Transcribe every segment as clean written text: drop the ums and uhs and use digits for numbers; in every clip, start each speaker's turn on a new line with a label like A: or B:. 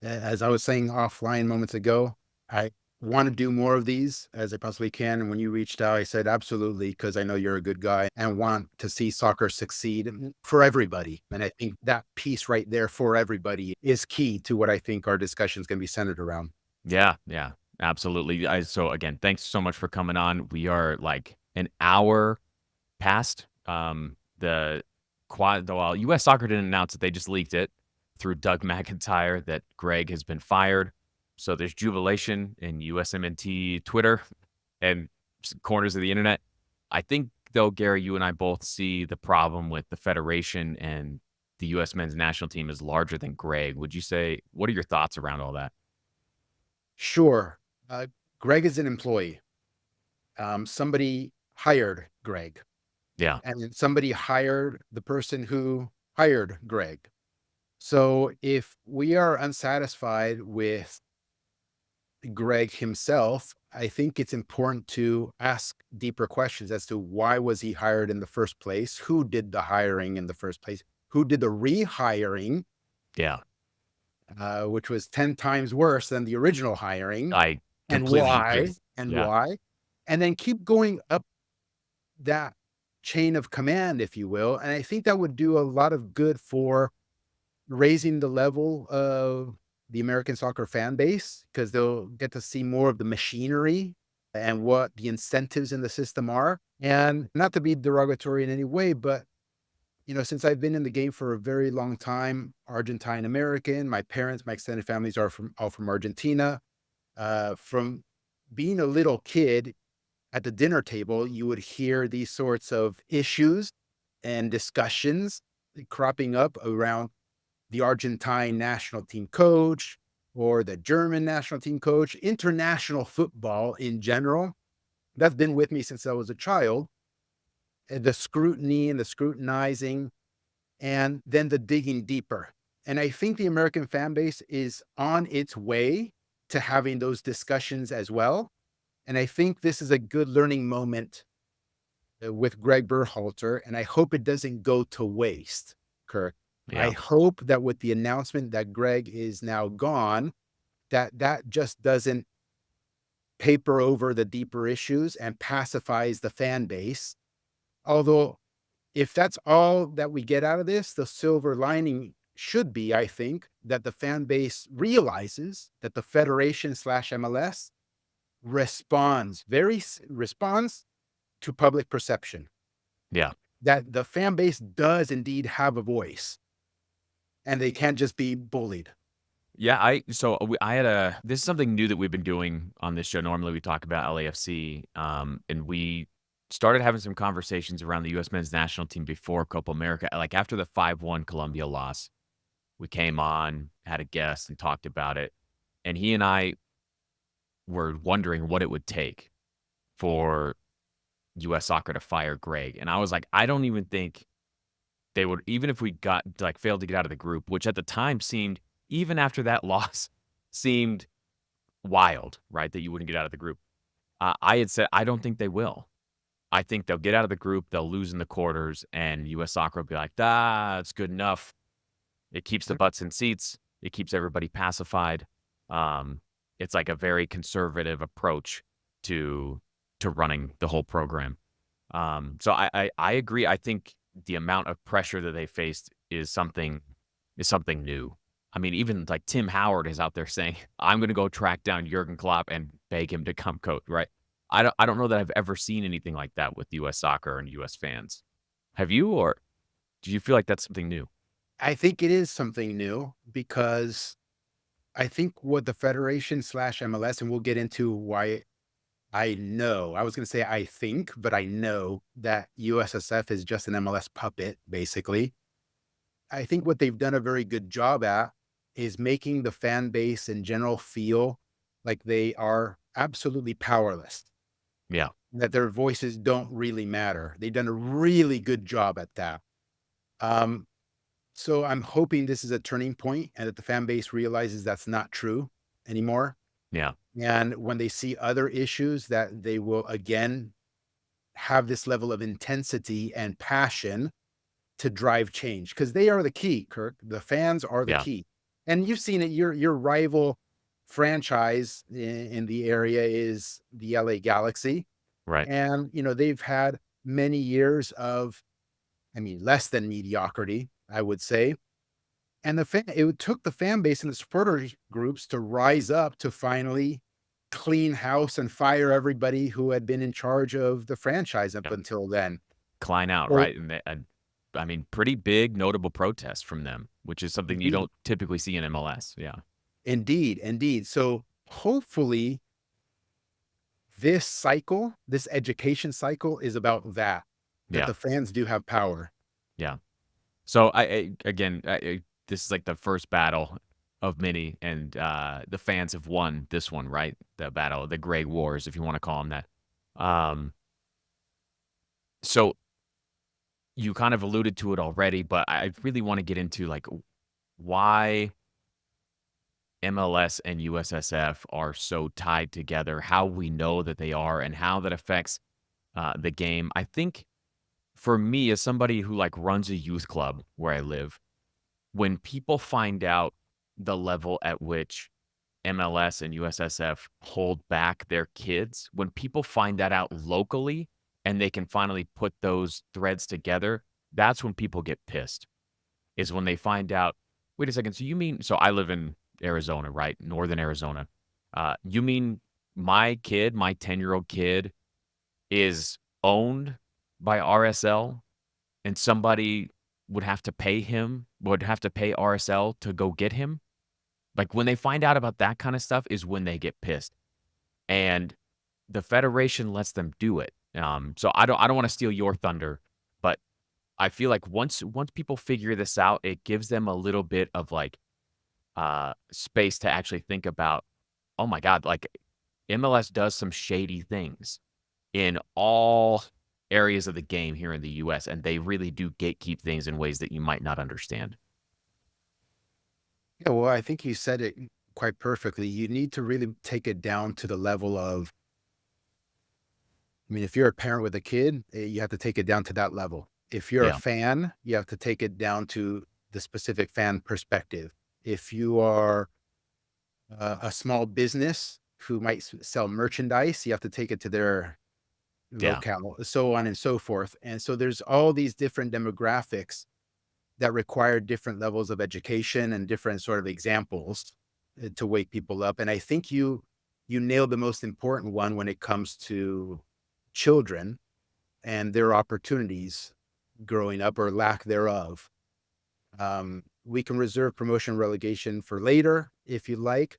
A: As I was saying offline moments ago, I want to do more of these as I possibly can. And when you reached out, I said, absolutely, because I know you're a good guy and want to see soccer succeed for everybody. And I think that piece right there for everybody is key to what I think our discussion is going to be centered around.
B: Yeah, yeah, absolutely. So again, thanks so much for coming on. We are like an hour past the quad. Well, U.S. Soccer didn't announce it; they just leaked it through Doug McIntyre that Gregg has been fired. So there's jubilation in USMNT Twitter and corners of the internet. I think though, Gary, you and I both see the problem with the federation and the U.S. men's national team is larger than Gregg. Would you say? What are your thoughts around all that?
A: Sure. Uh, Greg is an employee. Somebody hired Greg,
B: Yeah,
A: and then somebody hired the person who hired Greg. So if we are unsatisfied with Greg himself, I think it's important to ask deeper questions as to why was he hired in the first place? Who did the hiring in the first place? Who did the rehiring,
B: yeah.
A: which was 10 times worse than the original hiring,
B: I
A: and
B: completely agree.
A: why? And
B: Yeah.
A: why? And then keep going up that chain of command, if you will. And I think that would do a lot of good for raising the level of the American soccer fan base because they'll get to see more of the machinery and what the incentives in the system are. And not to be derogatory in any way, but since I've been in the game for a very long time, Argentine American, my parents, my extended families are from all from Argentina. From being a little kid at the dinner table, you would hear these sorts of issues and discussions cropping up around the Argentine national team coach or the German national team coach, international football in general. That's been with me since I was a child. The scrutiny and the scrutinizing, and then the digging deeper. And I think the American fan base is on its way to having those discussions as well. And I think this is a good learning moment with Gregg Berhalter, and I hope it doesn't go to waste, Kirk. I
B: Yeah.
A: hope that with the announcement that Greg is now gone, that just doesn't paper over the deeper issues and pacifies the fan base. Although, if that's all that we get out of this, the silver lining should be, I think, that the fan base realizes that the federation slash MLS responds to public perception,
B: Yeah.
A: that the fan base does indeed have a voice and they can't just be bullied.
B: Yeah, I had a this is something new that we've been doing on this show. Normally, we talk about LAFC, and we started having some conversations around the U.S. men's national team before Copa America. Like after the 5-1 Colombia loss, we came on, had a guest, and talked about it. And he and I were wondering what it would take for U.S. soccer to fire Greg. And I was like, I don't even think they would, even if we got like failed to get out of the group, which at the time seemed, even after that loss, seemed wild, right? That you wouldn't get out of the group. I had said, I don't think they will. I think they'll get out of the group, they'll lose in the quarters, and U.S. soccer will be like, it's good enough. It keeps the butts in seats, it keeps everybody pacified. Um, it's like a very conservative approach to running the whole program. So I agree. I think the amount of pressure that they faced is something new. I mean, even like Tim Howard is out there saying, "I'm going to go track down Jurgen Klopp and beg him to come coach." Right? I don't know that I've ever seen anything like that with U.S. soccer and U.S. fans. Have you, or do you feel like that's something new?
A: I think it is something new because I think what the federation slash MLS, and we'll get into why I was going to say I think, but I know that USSF is just an MLS puppet, basically. I think what they've done a very good job at is making the fan base in general feel like they are absolutely powerless,
B: Yeah,
A: that their voices don't really matter. They've done a really good job at that. Um, so I'm hoping this is a turning point and that the fan base realizes that's not true anymore.
B: yeah,
A: And when they see other issues, that they will again have this level of intensity and passion to drive change because they are the key, Kirk. The fans are the
B: yeah.
A: key. And you've seen it, your rival franchise in the area is the LA Galaxy.
B: Right.
A: And, they've had many years of, I mean, less than mediocrity, I would say. And it took the fan base and the supporter groups to rise up to finally clean house and fire everybody who had been in charge of the franchise up
B: Yep.
A: until then.
B: Klein out,
A: Well,
B: right? And I mean, pretty big notable protest from them, which is something you
A: indeed,
B: don't typically see in MLS. Yeah.
A: indeed, indeed. So hopefully this education cycle is about that
B: Yeah.
A: the fans do have power.
B: Yeah. So this is like the first battle of many, and the fans have won this one, right? The battle, the Gray Wars, if you want to call them that. Um, so you kind of alluded to it already, but I really want to get into like why MLS and USSF are so tied together, how we know that they are, and how that affects the game. I think for me, as somebody who like runs a youth club where I live, when people find out the level at which MLS and USSF hold back their kids, when people find that out locally and they can finally put those threads together, that's when people get pissed. Is when they find out, wait a second, so you mean, so I live in Arizona, right? Northern Arizona. You mean my kid, my 10-year-old kid is owned by RSL and somebody would have to pay RSL to go get him? Like, when they find out about that kinda stuff is when they get pissed, and the federation lets them do it. So I don't wanna steal your thunder, but I feel like once people figure this out, it gives them a little bit of, like, space to actually think about, "Oh my god," like, MLS does some shady things in all areas of the game here in the US, and they really do gatekeep things in ways that you might not understand.
A: Yeah, well, I think you said it quite perfectly. You need to really take it down to the level of, I mean, if you're a parent with a kid, you have to take it down to that level. If you're a
B: Yeah,
A: fan, you have to take it down to the specific fan perspective. If you are a small business who might sell merchandise, you have to take it to their
B: yeah,
A: locale, so on and so forth. And so there's all these different demographics that require different levels of education and different sort of examples to wake people up. And I think you nailed the most important one when it comes to children and their opportunities growing up or lack thereof. We can reserve promotion relegation for later if you like,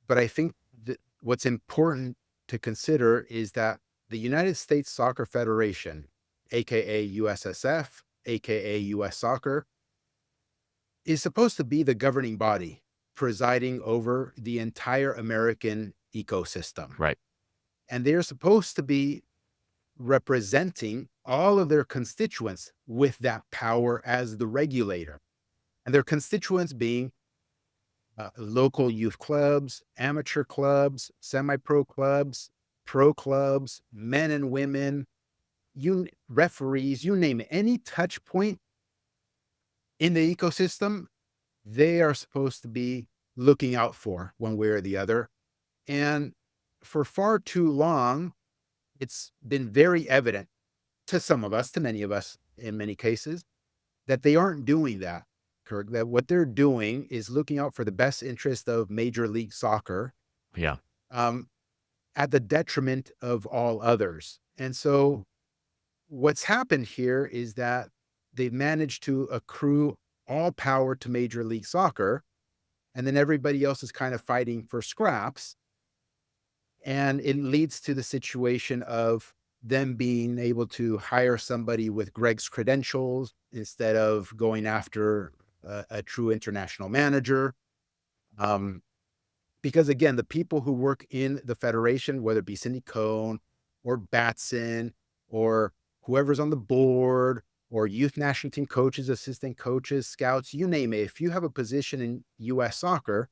A: but I think that what's important to consider is that the United States Soccer Federation, aka USSF, aka US Soccer, is supposed to be the governing body presiding over the entire American ecosystem.
B: right.
A: And they're supposed to be representing all of their constituents with that power as the regulator. And their constituents being local youth clubs, amateur clubs, semi pro clubs, men and women, referees, you name it, any touch point in the ecosystem, they are supposed to be looking out for one way or the other. And for far too long, it's been very evident to some of us, to many of us in many cases, that they aren't doing that, Kirk, that what they're doing is looking out for the best interest of Major League Soccer,
B: Yeah,
A: um, at the detriment of all others. And so what's happened here is that they've managed to accrue all power to Major League Soccer, and then everybody else is kind of fighting for scraps. And it leads to the situation of them being able to hire somebody with Greg's credentials instead of going after a true international manager. Um, because again, the people who work in the federation, whether it be Cindy Cohn or Batson or whoever's on the board or youth national team coaches, assistant coaches, scouts, you name it. If you have a position in US soccer,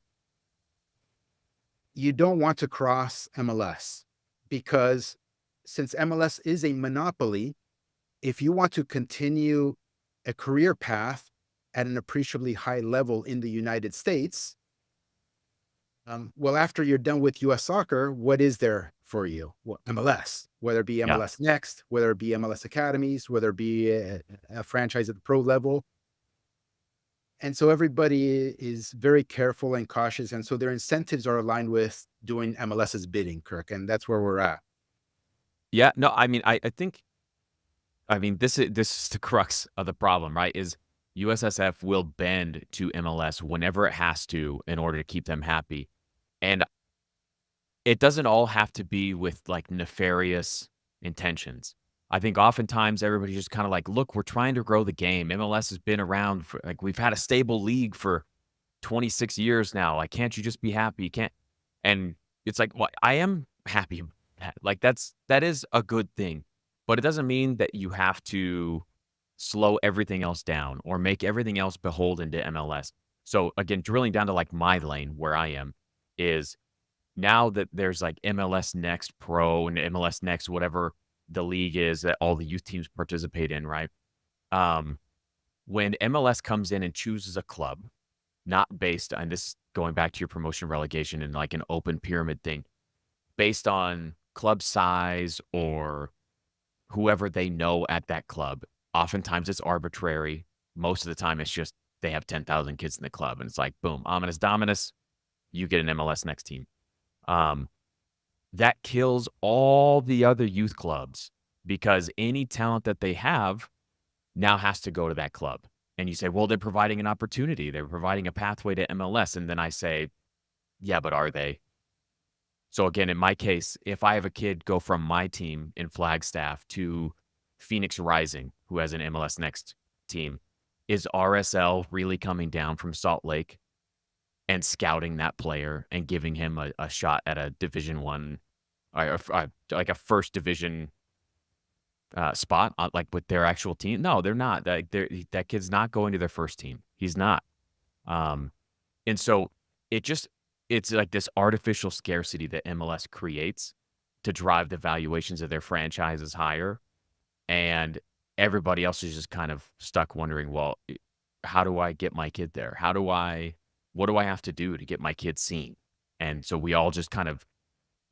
A: you don't want to cross MLS because since MLS is a monopoly, if you want to continue a career path, at an appreciably high level in the United States. Well, after you're done with US soccer, what is there for you? Well, MLS, whether it be
B: Yeah.
A: MLS Next, whether it be MLS Academies, whether it be a franchise at the pro level. And so everybody is very careful and cautious. And so their incentives are aligned with doing MLS's bidding, Kirk. And that's where we're at.
B: Yeah, no, I mean, I think I mean, this is the crux of the problem, right? Is USSF will bend to MLS whenever it has to in order to keep them happy. And it doesn't all have to be with, like, nefarious intentions. I think oftentimes everybody's just kinda like, "Look, we're trying to grow the game. MLS has been around for like, we've had a stable league for 26 years now. Like, can't you just be happy? You can't." And it's like, well, I am happy about that. Like, that is a good thing, but it doesn't mean that you have to slow everything else down or make everything else beholden to MLS. So, again, drilling down to, like, my lane where I am is now that there's, like, MLS Next Pro and MLS Next whatever the league is that all the youth teams participate in, right? Um, when MLS comes in and chooses a club, not based on this going back to your promotion relegation and like an open pyramid thing, based on club size or whoever they know at that club. Oftentimes it's arbitrary. Most of the time it's just they have 10,000 kids in the club and it's like, boom, ominous dominus, you get an MLS next team. Um, that kills all the other youth clubs because any talent that they have now has to go to that club. And you say, well, they're providing an opportunity. They're providing a pathway to MLS. And then I say, yeah, but are they? So again, in my case, if I have a kid go from my team in Flagstaff to Phoenix Rising, who has an MLS Next team, is RSL really coming down from Salt Lake and scouting that player and giving him a shot at a Division One, like a first division spot, like with their actual team? No, they're not. That kid's not going to their first team. He's not. Um, and so it just it's like this artificial scarcity that MLS creates to drive the valuations of their franchises higher, and everybody else is just kind of stuck wondering, well, how do I get my kid there? What do I have to do to get my kid seen? And so we all just kind of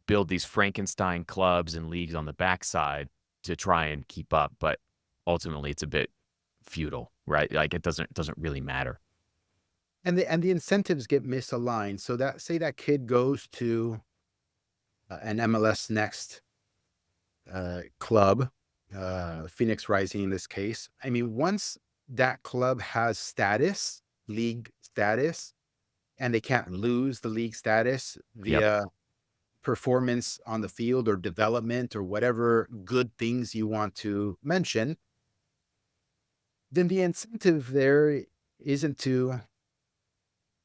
B: build these Frankenstein clubs and leagues on the backside to try and keep up, but ultimately it's a bit futile, right? Like it doesn't really matter.
A: And the incentives get misaligned. So that say that kid goes to an MLS Next club, Phoenix Rising in this case. I mean, once that club has status, league status, and they can't lose the league status
B: Yep.
A: via performance on the field or development or whatever good things you want to mention, then the incentive there isn't to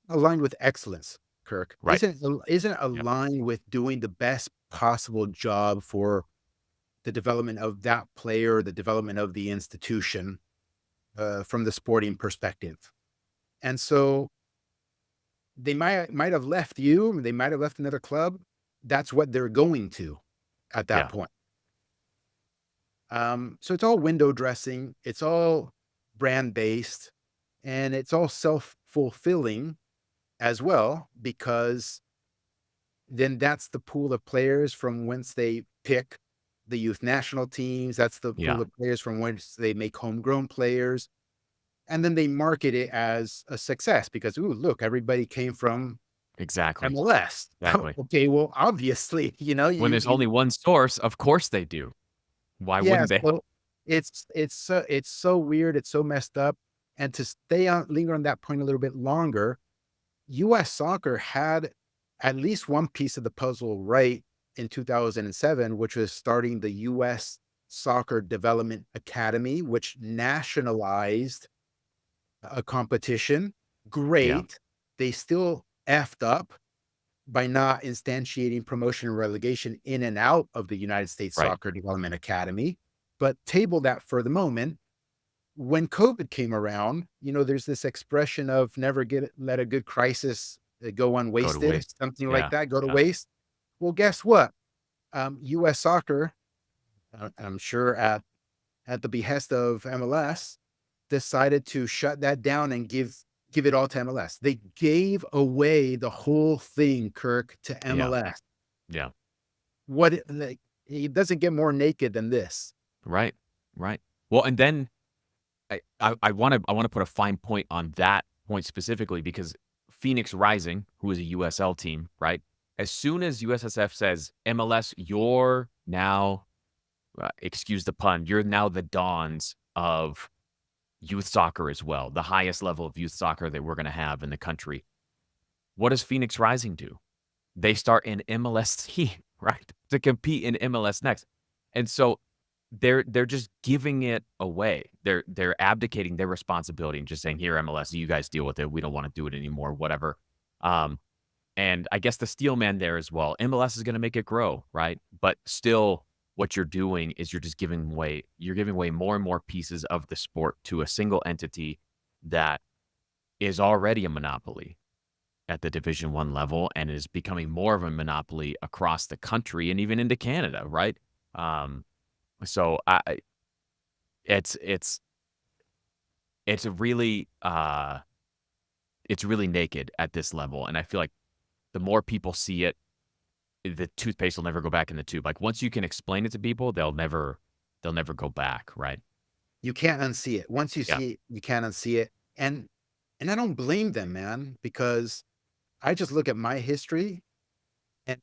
A: align with excellence, Kirk.
B: Right.
A: Isn't
B: Yep.
A: aligned with doing the best possible job for the development of that player, the development of the institution, from the sporting perspective. And so they might have left you, they might have left another club. That's what they're going to at that
B: Yeah.
A: point. So it's all window dressing, it's all brand based, and it's all self fulfilling as well, because then that's the pool of players from whence they pick the youth national teams. That's the
B: Yeah.
A: pool of players from whence they make homegrown players. And then they market it as a success because, ooh, look, everybody came from
B: Exactly.
A: MLS.
B: Exactly.
A: Okay, well, obviously,
B: When there's only one source, of course they do. Why
A: yeah,
B: wouldn't they?
A: so it's so weird, it's so messed up. And to stay on linger on that point a little bit longer, US soccer had at least one piece of the puzzle right in 2007, which was starting the US Soccer Development Academy, which nationalized a competition.
B: Yeah.
A: Great. They still effed up by not instantiating promotion and relegation in and out of the United States
B: Right.
A: Soccer Development Academy. But table that for the moment. When COVID came around, there's this expression of never let a good crisis go
B: Go to
A: unwasted,
B: waste.
A: something like
B: Yeah.
A: that, go to
B: Yeah.
A: waste. Well, guess what? US soccer, I'm sure at the behest of MLS, decided to shut that down and give it all to MLS. They gave away the whole thing, Kirk, to
B: Yeah.
A: MLS.
B: Yeah.
A: What it like, it doesn't get more naked than this.
B: Right. Right. Well, and then I wanna put a fine point on that point specifically because Phoenix Rising, who is a USL team, right? As soon as USSF says, "MLS, you're now" excuse the pun, "you're now the dons of youth soccer as well, the highest level of youth soccer that we're gonna have in the country." What does Phoenix Rising do? They start an MLS team, right, to compete in MLS Next. And so they're just giving it away. They're abdicating their responsibility and just saying, "Here, MLS, you guys deal with it. We don't wanna do it anymore," whatever. Um, and I guess the steel man there as well. MLS is gonna make it grow, right? But still, what you're doing is you're giving away more and more pieces of the sport to a single entity that is already a monopoly at the Division 1 level and is becoming more of a monopoly across the country and even into Canada, right? Um, so it's it's it's a really it's really naked at this level, and I feel like the more people see it, the toothpaste will never go back in the tube. Like once you can explain it to people, they'll never go back, right?
A: You can't unsee it. Once you
B: Yeah,
A: see it, you can't unsee it. And I don't blame them, man, because I just look at my history and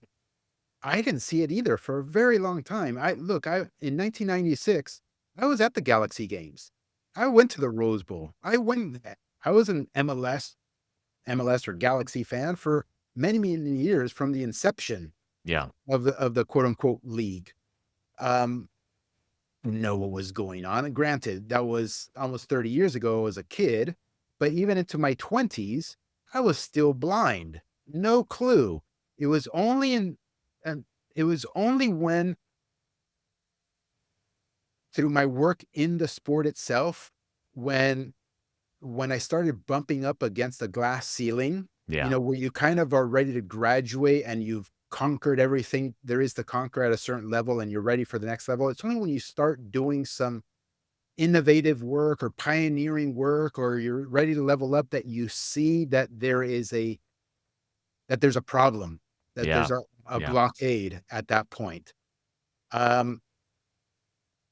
A: I didn't see it either for a very long time. I in 1996, I was at the Galaxy games. I went to the Rose Bowl. I was an MLS or Galaxy fan for many, many years from the inception
B: yeah,
A: of the quote unquote league. Um, know what was going on. And granted, that was almost 30 years ago as a kid, but even into my 20s, I was still blind. No clue. It was only in and it was only when through my work in the sport itself, when I started bumping up against a glass ceiling,
B: yeah,
A: where you kind of are ready to graduate and you've conquered everything there is to conquer at a certain level and you're ready for the next level. It's only when you start doing some innovative work or pioneering work or you're ready to level up that you see that there's a problem, that
B: yeah,
A: there's a
B: yeah,
A: blockade at that point. Um,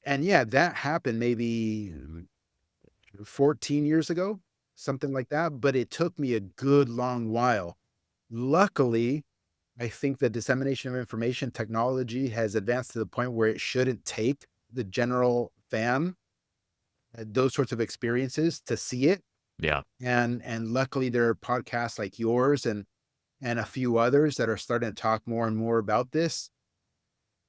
A: and yeah, that happened maybe 14 years ago, something like that, but it took me a good long while. Luckily, I think the dissemination of information technology has advanced to the point where it shouldn't take the general fan those sorts of experiences to see it.
B: yeah,
A: And luckily there are podcasts like yours and a few others that are starting to talk more and more about this.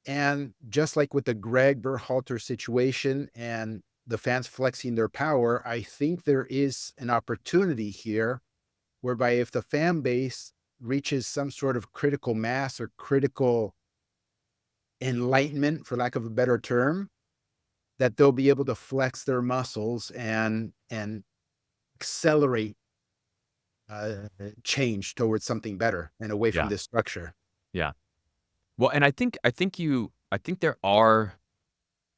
A: And just like with the Gregg Berhalter situation and the fans flexing their power, I think there is an opportunity here whereby if the fan base reaches some sort of critical mass or critical enlightenment, for lack of a better term, that they'll be able to flex their muscles and accelerate change towards something better and away from
B: yeah,
A: this structure.
B: yeah. Well, and I think there are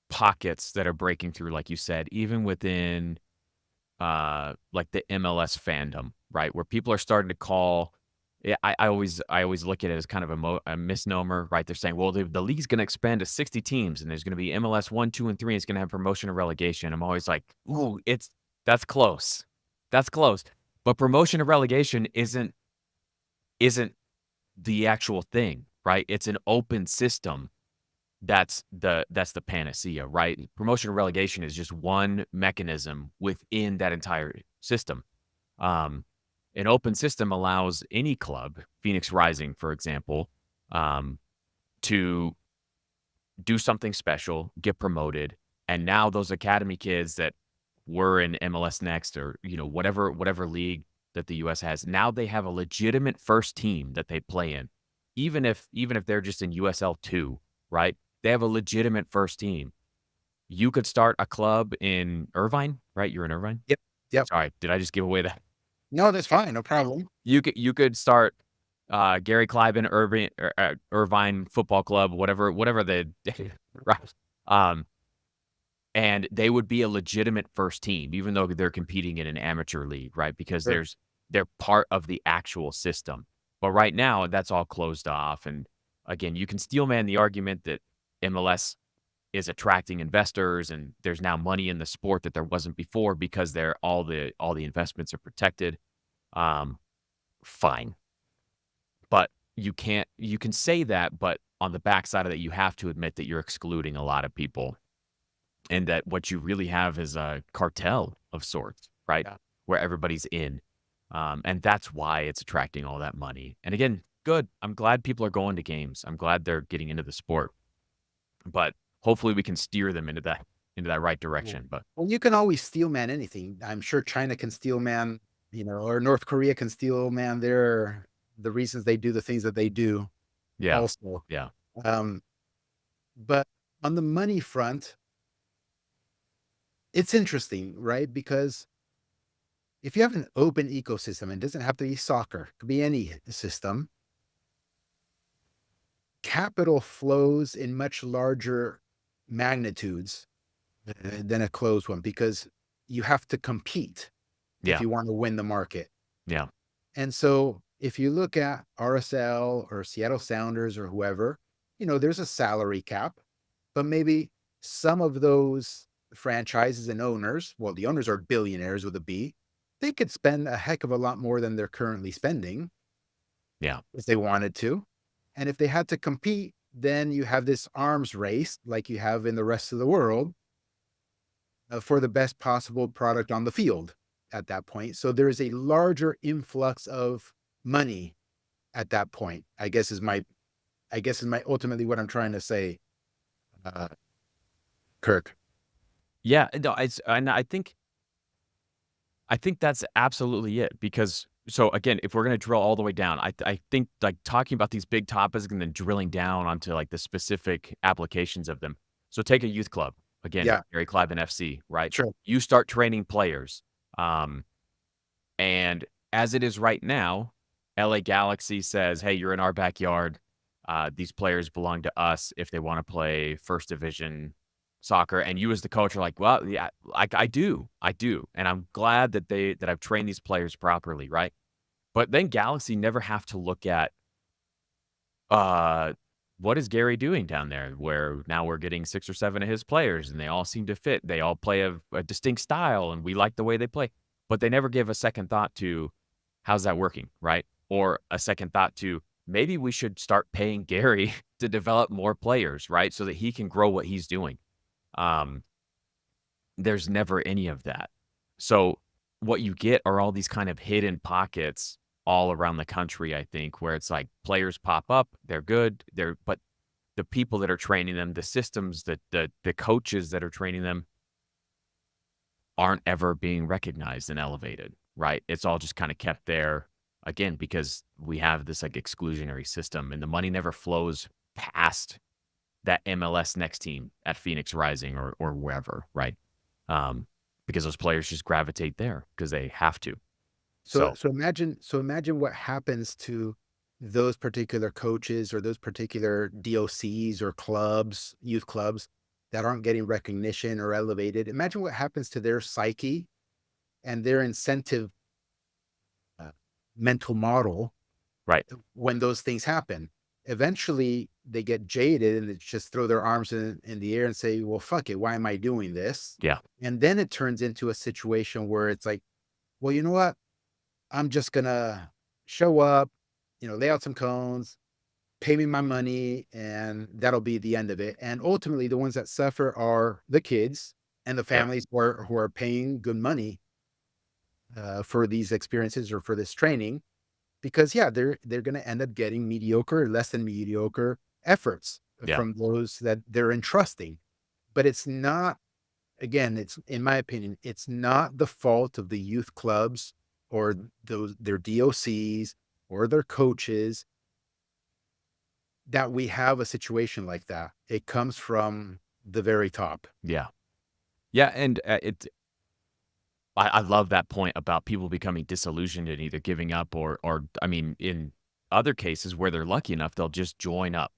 B: pockets that are breaking through, like you said, even within like the MLS fandom, right? Where people are starting to call yeah, I always look at it as kind of a misnomer, right? They're saying, well, the league's going to expand to 60 teams, and there's going to be MLS 1, 2, and 3. It's going to have promotion and relegation. I'm always like, ooh, that's close, that's close. But promotion and relegation isn't the actual thing, right? It's an open system that's the panacea, right? Promotion and relegation is just one mechanism within that entire system. Um, an open system allows any club, Phoenix Rising, for example, um, to do something special, get promoted, and now those academy kids that were in MLS Next or whatever league that the US has, now they have a legitimate first team that they play in. Even if they're just in USL 2, right? They have a legitimate first team. You could start a club in Irvine, right? You're in Irvine?
A: Yep. Yep.
B: Sorry, did I just give away that?
A: No, that's fine. No problem.
B: You could start, Gary Kleiban Irvine Football Club, whatever the right. Um, and they would be a legitimate first team, even though they're competing in an amateur league, right? Because
A: Sure.
B: they're part of the actual system. But right now, that's all closed off. And again, you can steelman the argument that MLS is attracting investors and there's now money in the sport that there wasn't before because they're all the investments are protected. Um, Fine. But you can say that, but on the backside of that, you have to admit that you're excluding a lot of people and that what you really have is a cartel of sorts, right?
A: Yeah.
B: Where everybody's in. And that's why it's attracting all that money. And again, good. I'm glad people are going to games. I'm glad they're getting into the sport. But hopefully we can steer them into that right
A: Yeah.
B: direction. But
A: Well, you can always steel man anything. I'm sure China can steel man, or North Korea can steel man the reasons they do the things that they do
B: yeah,
A: also.
B: yeah,
A: Um, but on the money front, it's interesting, right? Because if you have an open ecosystem, it doesn't have to be soccer, it could be any system, capital flows in much larger magnitudes than a closed one because you have to compete if
B: yeah,
A: you want to win the market.
B: yeah,
A: And so if you look at RSL or Seattle Sounders or whoever, there's a salary cap, but maybe some of those franchises and owners, well, the owners are billionaires with a B, they could spend a heck of a lot more than they're currently spending
B: yeah,
A: if they wanted to. And if they had to compete, then you have this arms race like you have in the rest of the world for the best possible product on the field at that point. So there is a larger influx of money at that point. I guess is my ultimately what I'm trying to say, uh, Kirk.
B: yeah. No, and I think that's absolutely it because so again, if we're gonna drill all the way down, I think like talking about these big topics and then drilling down onto like the specific applications of them. So take a youth club again,
A: Yeah,
B: Gary Kleiban FC, right?
A: sure.
B: You start training players, um, and as it is right now, LA Galaxy says, "Hey, you're in our backyard. These players belong to us if they want to play first division soccer." And you, as the coach, are like, "Well, yeah, I do," and I'm glad that I've trained these players properly, right? But then Galaxy never have to look at uh, what is Gary doing down there? Where now we're getting 6 or 7 of his players, and they all seem to fit. They all play a distinct style, and we like the way they play. But they never give a second thought to how's that working, right? Or a second thought to maybe we should start paying Gary to develop more players, right? So that he can grow what he's doing. Um, there's never any of that. So what you get are all these kind of hidden pockets all around the country, I think, where it's like players pop up, they're good, but the people that are training them, the systems that the coaches that are training them aren't ever being recognized and elevated, right? It's all just kind of kept there again because we have this like exclusionary system and the money never flows past that MLS next team at Phoenix Rising or wherever, right? Um, because those players just gravitate there because they have to.
A: So
B: So
A: so imagine what happens to those particular coaches or those particular DOCs or clubs, youth clubs that aren't getting recognition or elevated. Imagine what happens to their psyche and their incentive uh, mental model
B: right.
A: when those things happen. Eventually, they get jaded and they just throw their arms in the air and say, "Well, fuck it. Why am I doing this?"
B: Yeah.
A: And then it turns into a situation where it's like, "Well, you know what? I'm just gonna show up, lay out some cones, pay me my money, and that'll be the end of it." And ultimately, the ones that suffer are the kids and the
B: Yeah.
A: families who are paying good money for these experiences or for this training, because yeah, they're going to end up getting mediocre, less than mediocre efforts
B: Yeah.
A: from those that they're entrusting. But it's not, again, it's in my opinion, it's not the fault of the youth clubs or those their DOCs or their coaches that we have a situation like that. It comes from the very top.
B: Yeah. Yeah. And I love that point about people becoming disillusioned and either giving up or I mean, in other cases where they're lucky enough, they'll just join up,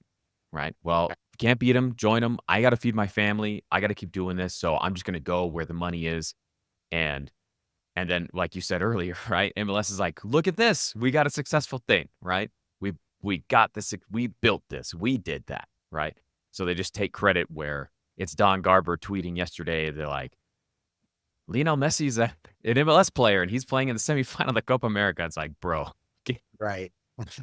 B: right? Well, Can't beat them, join them. I gotta feed my family. I gotta keep doing this, so I'm just gonna go where the money is, and and then, like you said earlier, right? MLS is like, "Look at this. We got a successful thing, right? We we got this. We built this. We did that, right?" So they just take credit where it's Don Garber tweeting yesterday. They're like, "Lionel Messi's an MLS player, and he's playing in the semifinal of the Copa America." It's like, bro,
A: Right.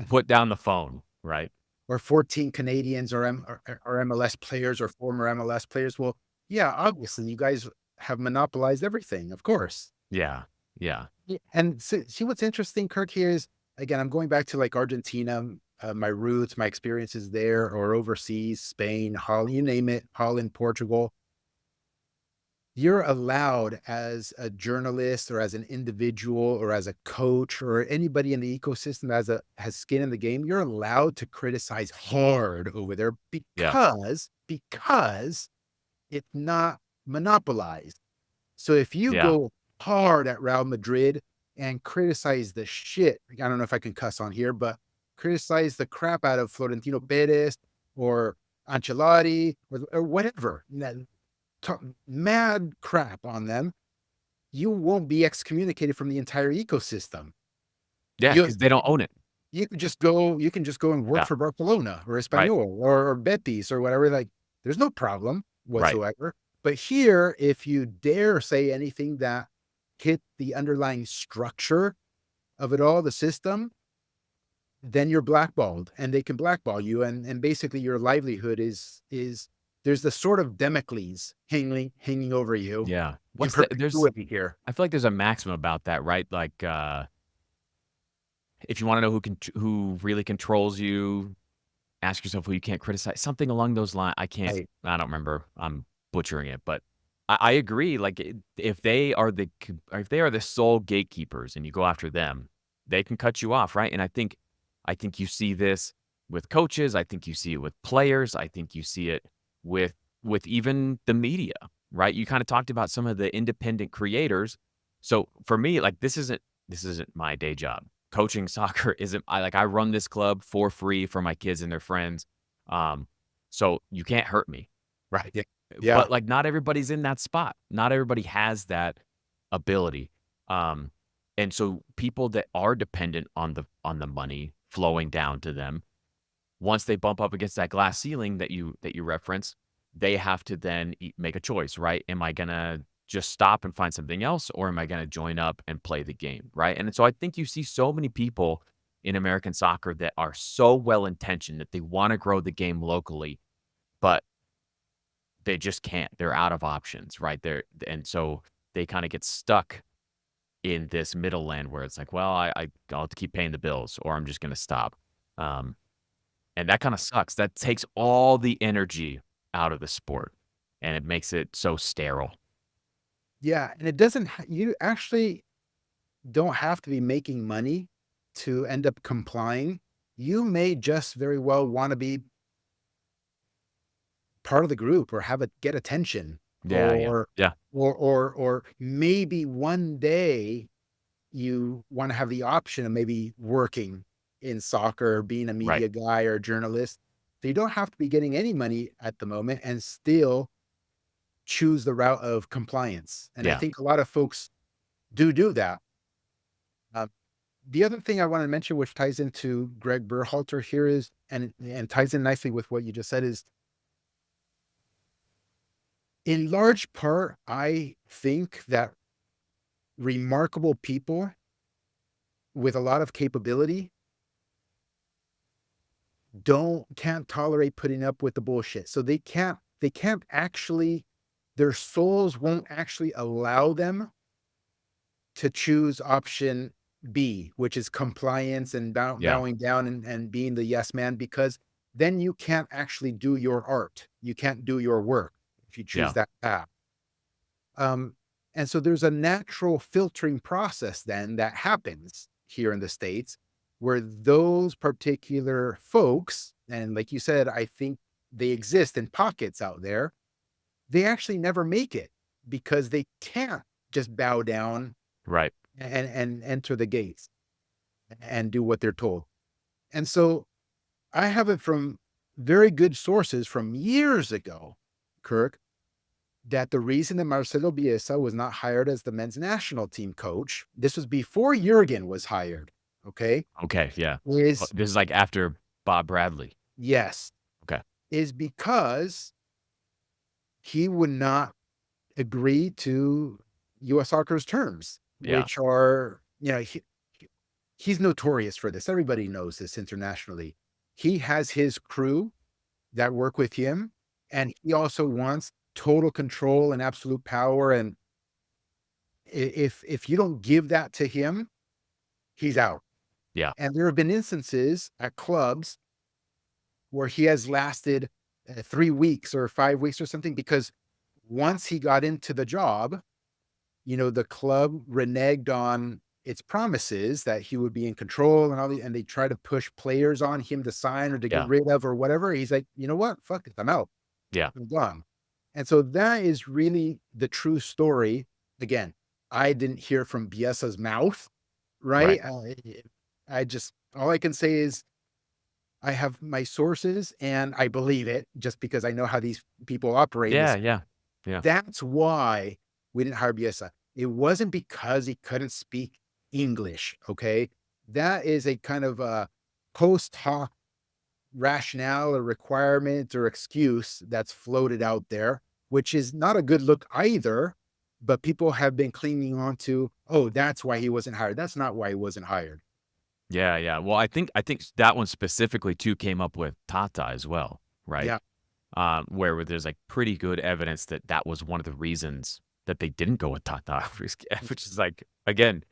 B: put down the phone, right?
A: Or 14 Canadians or MLS players or former MLS players. Well, yeah, obviously you guys have monopolized everything, of course.
B: Yeah, yeah,
A: And see what's interesting, Kirk, here is again, I'm going back to like Argentina, my roots, my experiences there or overseas, Spain, Holland, you name it, Holland, Portugal. You're allowed as a journalist or as an individual or as a coach or anybody in the ecosystem has skin in the game, you're allowed to criticize hard over there
B: yeah,
A: because it's not monopolized. So if you
B: yeah,
A: go hard at Real Madrid and criticize the shit, I don't know if I can cuss on here, but criticize the crap out of Florentino Perez or Ancelotti or whatever, mad crap on them, you won't be excommunicated from the entire ecosystem.
B: yeah,
A: You
B: because they don't own it.
A: you can just go and work
B: Yeah,
A: for Barcelona or
B: right,
A: Espanyol or Betis or whatever, like, there's no problem
B: right.
A: whatsoever. But here, if you dare say anything that hit the underlying structure of it all, the system, then you're blackballed, and they can blackball you, and basically your livelihood is there's the sort of Damocles hanging over you
B: Yeah.
A: in
B: What's the there's
A: perpetuity here.
B: I feel like there's a maxim about that, right? Like, if you wanna know who really controls you, ask yourself who you can't criticize, something along those lines. I don't remember, I'm butchering it, but I agree, like, if they are if they are the sole gatekeepers and you go after them, they can cut you off, right? And I think you see this with coaches, I think you see it with players, I think you see it with even the media, right? You kinda talked about some of the independent creators. So, for me, like, this isn't my day job. Coaching soccer isn't I run this club for free for my kids and their friends, um, so you can't hurt me, right?
A: Yeah. Yeah.
B: But, like, not everybody's in that spot. Not everybody has that ability, um, and so people that are dependent on the money flowing down to them, once they bump up against that glass ceiling that you reference, they have to then make a choice, right? Am I gonna just stop and find something else, or am I gonna join up and play the game, right? And so I think you see so many people in American soccer that are so well intentioned that they want to grow the game locally, but they just can't. They're out of options, right? And so they kind of get stuck in this middle land where it's like, well, I'll have to keep paying the bills, or I'm just gonna stop. Um, and that kinda sucks. That takes all the energy out of the sport, and it makes it so sterile.
A: Yeah, and it doesn't you actually don't have to be making money to end up complying. You may just very well wanna be part of the group or have it get attention
B: Yeah, yeah, yeah,
A: or maybe one day you wanna have the option of maybe working in soccer or being a
B: right.
A: media guy or a journalist. So you don't have to be getting any money at the moment and still choose the route of compliance, and I
B: Yeah,
A: think a lot of folks do that. Uh, the other thing I wanna mention, which ties into Gregg Berhalter here is and ties in nicely with what you just said is, in large part, I think that remarkable people with a lot of capability can't tolerate putting up with the bullshit. So they can't actually their souls won't actually allow them to choose option B, which is compliance and
B: yeah,
A: bowing down and being the yes man, because then you can't actually do your art. You can't do your work if you choose
B: yeah,
A: that path. Um, and so there's a natural filtering process then that happens here in the States where those particular folks, and like you said, I think they exist in pockets out there, they actually never make it because they can't just bow down
B: right.
A: and enter the gates and do what they're told. And so I have it from very good sources from years ago, Kirk, that the reason that Marcelo Bielsa was not hired as the men's national team coach, this was before Jurgen was hired, okay,
B: Okay, yeah. Well,
A: is
B: this is, like, after Bob Bradley.
A: yes,
B: Okay.
A: is because he would not agree to US Soccer's terms,
B: Yeah,
A: which are, he's notorious for this. Everybody knows this internationally. He has his crew that work with him, and he also wants total control and absolute power. And if you don't give that to him, he's out.
B: yeah,
A: And there have been instances at clubs where he has lasted 3 weeks or 5 weeks or something because once he got into the job, the club reneged on its promises that he would be in control and and they try to push players on him to sign or to get
B: yeah,
A: rid of or whatever. He's like, you know what? Fuck it. I'm out.
B: yeah,
A: I'm gone. And so that is really the true story. Again, I didn't hear from Biesa's mouth,
B: right.
A: right? I just, all I can say is I have my sources and I believe it just because I know how these people operate.
B: Yeah, yeah, yeah,
A: That's why we didn't hire Biesa. It wasn't because he couldn't speak English, okay? That is a kind of a post hoc rationale or requirement or excuse that's floated out there, which is not a good look either. But people have been clinging on to, oh, that's why he wasn't hired. That's not why he wasn't hired.
B: yeah, yeah. Well, I think that one specifically too came up with Tata as well, right?
A: Yeah,
B: Where there's, like, pretty good evidence that that was one of the reasons that they didn't go with Tata, which is, like, again,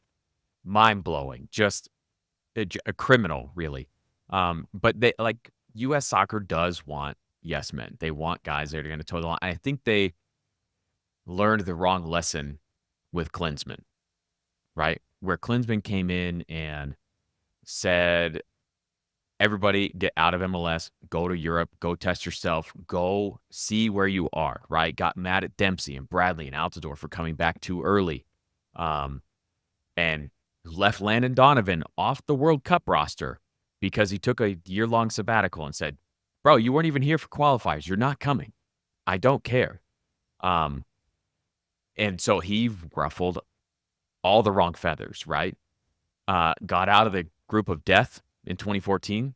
B: mind-blowing, just a criminal, really. But they like, US Soccer does want yes men. They want guys that are gonna toe the line. I think they learned the wrong lesson with Klinsmann, right? Where Klinsmann came in and said, "Everybody get out of MLS, go to Europe, go test yourself, go see where you are," right? Got mad at Dempsey and Bradley and Altidore for coming back too early, um, and left Landon Donovan off the World Cup roster because he took a year-long sabbatical and said, "Bro, you weren't even here for qualifiers. You're not coming. I don't care." Um, and so he ruffled all the wrong feathers, right? Got out of the group of death in 2014.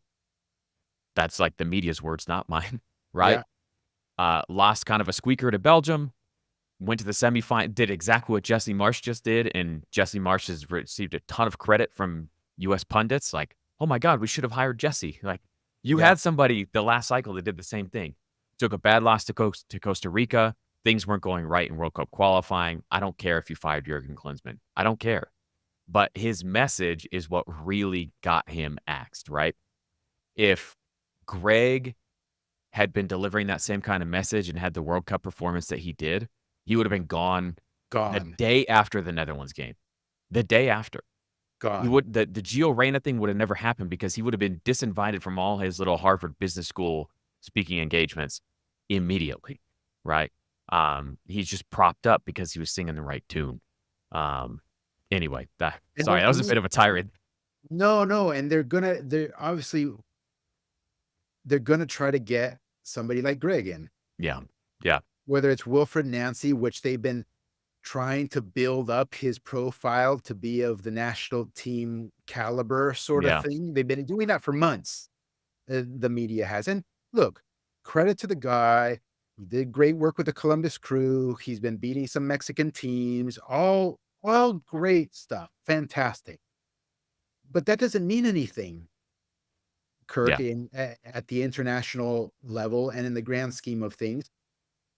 B: That's like the media's words, not mine, right?
A: yeah,
B: Lost kind of a squeaker to Belgium, went to the semifinal, did exactly what Jesse Marsch just did, and Jesse Marsch has received a ton of credit from US pundits, like, "Oh my god, we should have hired Jesse." Like, you
A: yeah.
B: had somebody the last cycle that did the same thing. Took a bad loss to Costa Rica, things weren't going right in World Cup qualifying. I don't care if you fired Jurgen Klinsmann. I don't care. But his message is what really got him axed, right? If Greg had been delivering that same kind of message and had the World Cup performance that he did, he would have been gone the
A: Gone,
B: day after the Netherlands game. The day after. He
A: gone.
B: would the Gio Reyna thing would have never happened because he would have been disinvited from all his little Harvard Business School speaking engagements immediately, right? He's just propped up because he was singing the right tune. Um, anyway, that
A: And,
B: sorry, that was a bit of a tirade.
A: no, no, and they're obviously they're gonna try to get somebody like Greg in,
B: Yeah. Yeah.
A: whether it's Wilfred Nancy, which they've been trying to build up his profile to be of the national team caliber sort of
B: Yeah.
A: thing. They've been doing that for months. The media has. And look, credit to the guy. He did great work with the Columbus Crew. He's been beating some Mexican teams. All great stuff. Fantastic. But that doesn't mean anything, Kirk,
B: Yeah.
A: at the international level and in the grand scheme of things.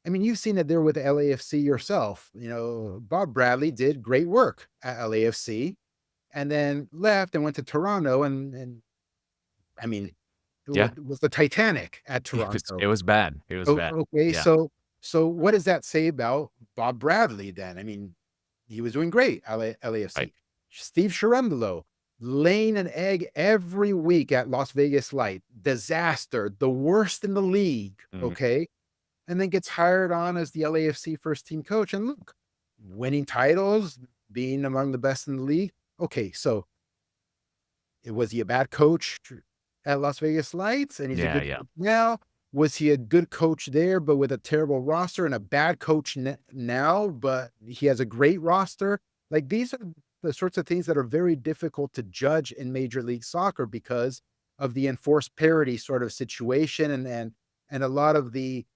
A: I mean, you've seen it there with LAFC yourself. Bob Bradley did great work at LAFC and then left and went to Toronto. And I mean,
B: Yeah.
A: it was the Titanic at
B: It was
A: Toronto.
B: it was bad. It was
A: Oh,
B: bad.
A: okay.
B: Yeah.
A: So what does that say about Bob Bradley then? I mean, he was doing great at
B: Right.
A: LAFC. Steve Cherundolo laying an egg every week at Las Vegas Light. Disaster, the worst in the league.
B: Mhm.
A: Okay. And then gets hired on as the LAFC first team coach. And look, winning titles, being among the best in the league. Okay, so was he a bad coach? at Las Vegas Lights, and he's a
B: Yeah,
A: good
B: yeah,
A: coach now. Was he a good coach there, but with a terrible roster, and a bad coach now, but he has a great roster? Like, these are the sorts of things that are very difficult to judge in Major League Soccer because of the enforced parity sort of situation, and a lot of the,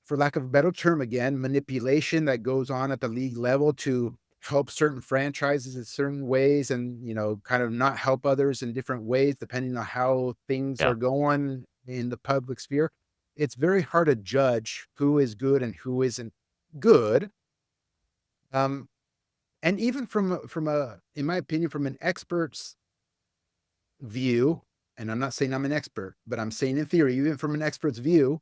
A: for lack of a better term again, manipulation that goes on at the league level to help certain franchises in certain ways, and, kind of not help others in different ways depending on how things
B: yeah.
A: are going in the public sphere. It's very hard to judge who is good and who isn't good. Um, and even from a, in my opinion, from an expert's view, and I'm not saying I'm an expert, but I'm saying in theory, even from an expert's view,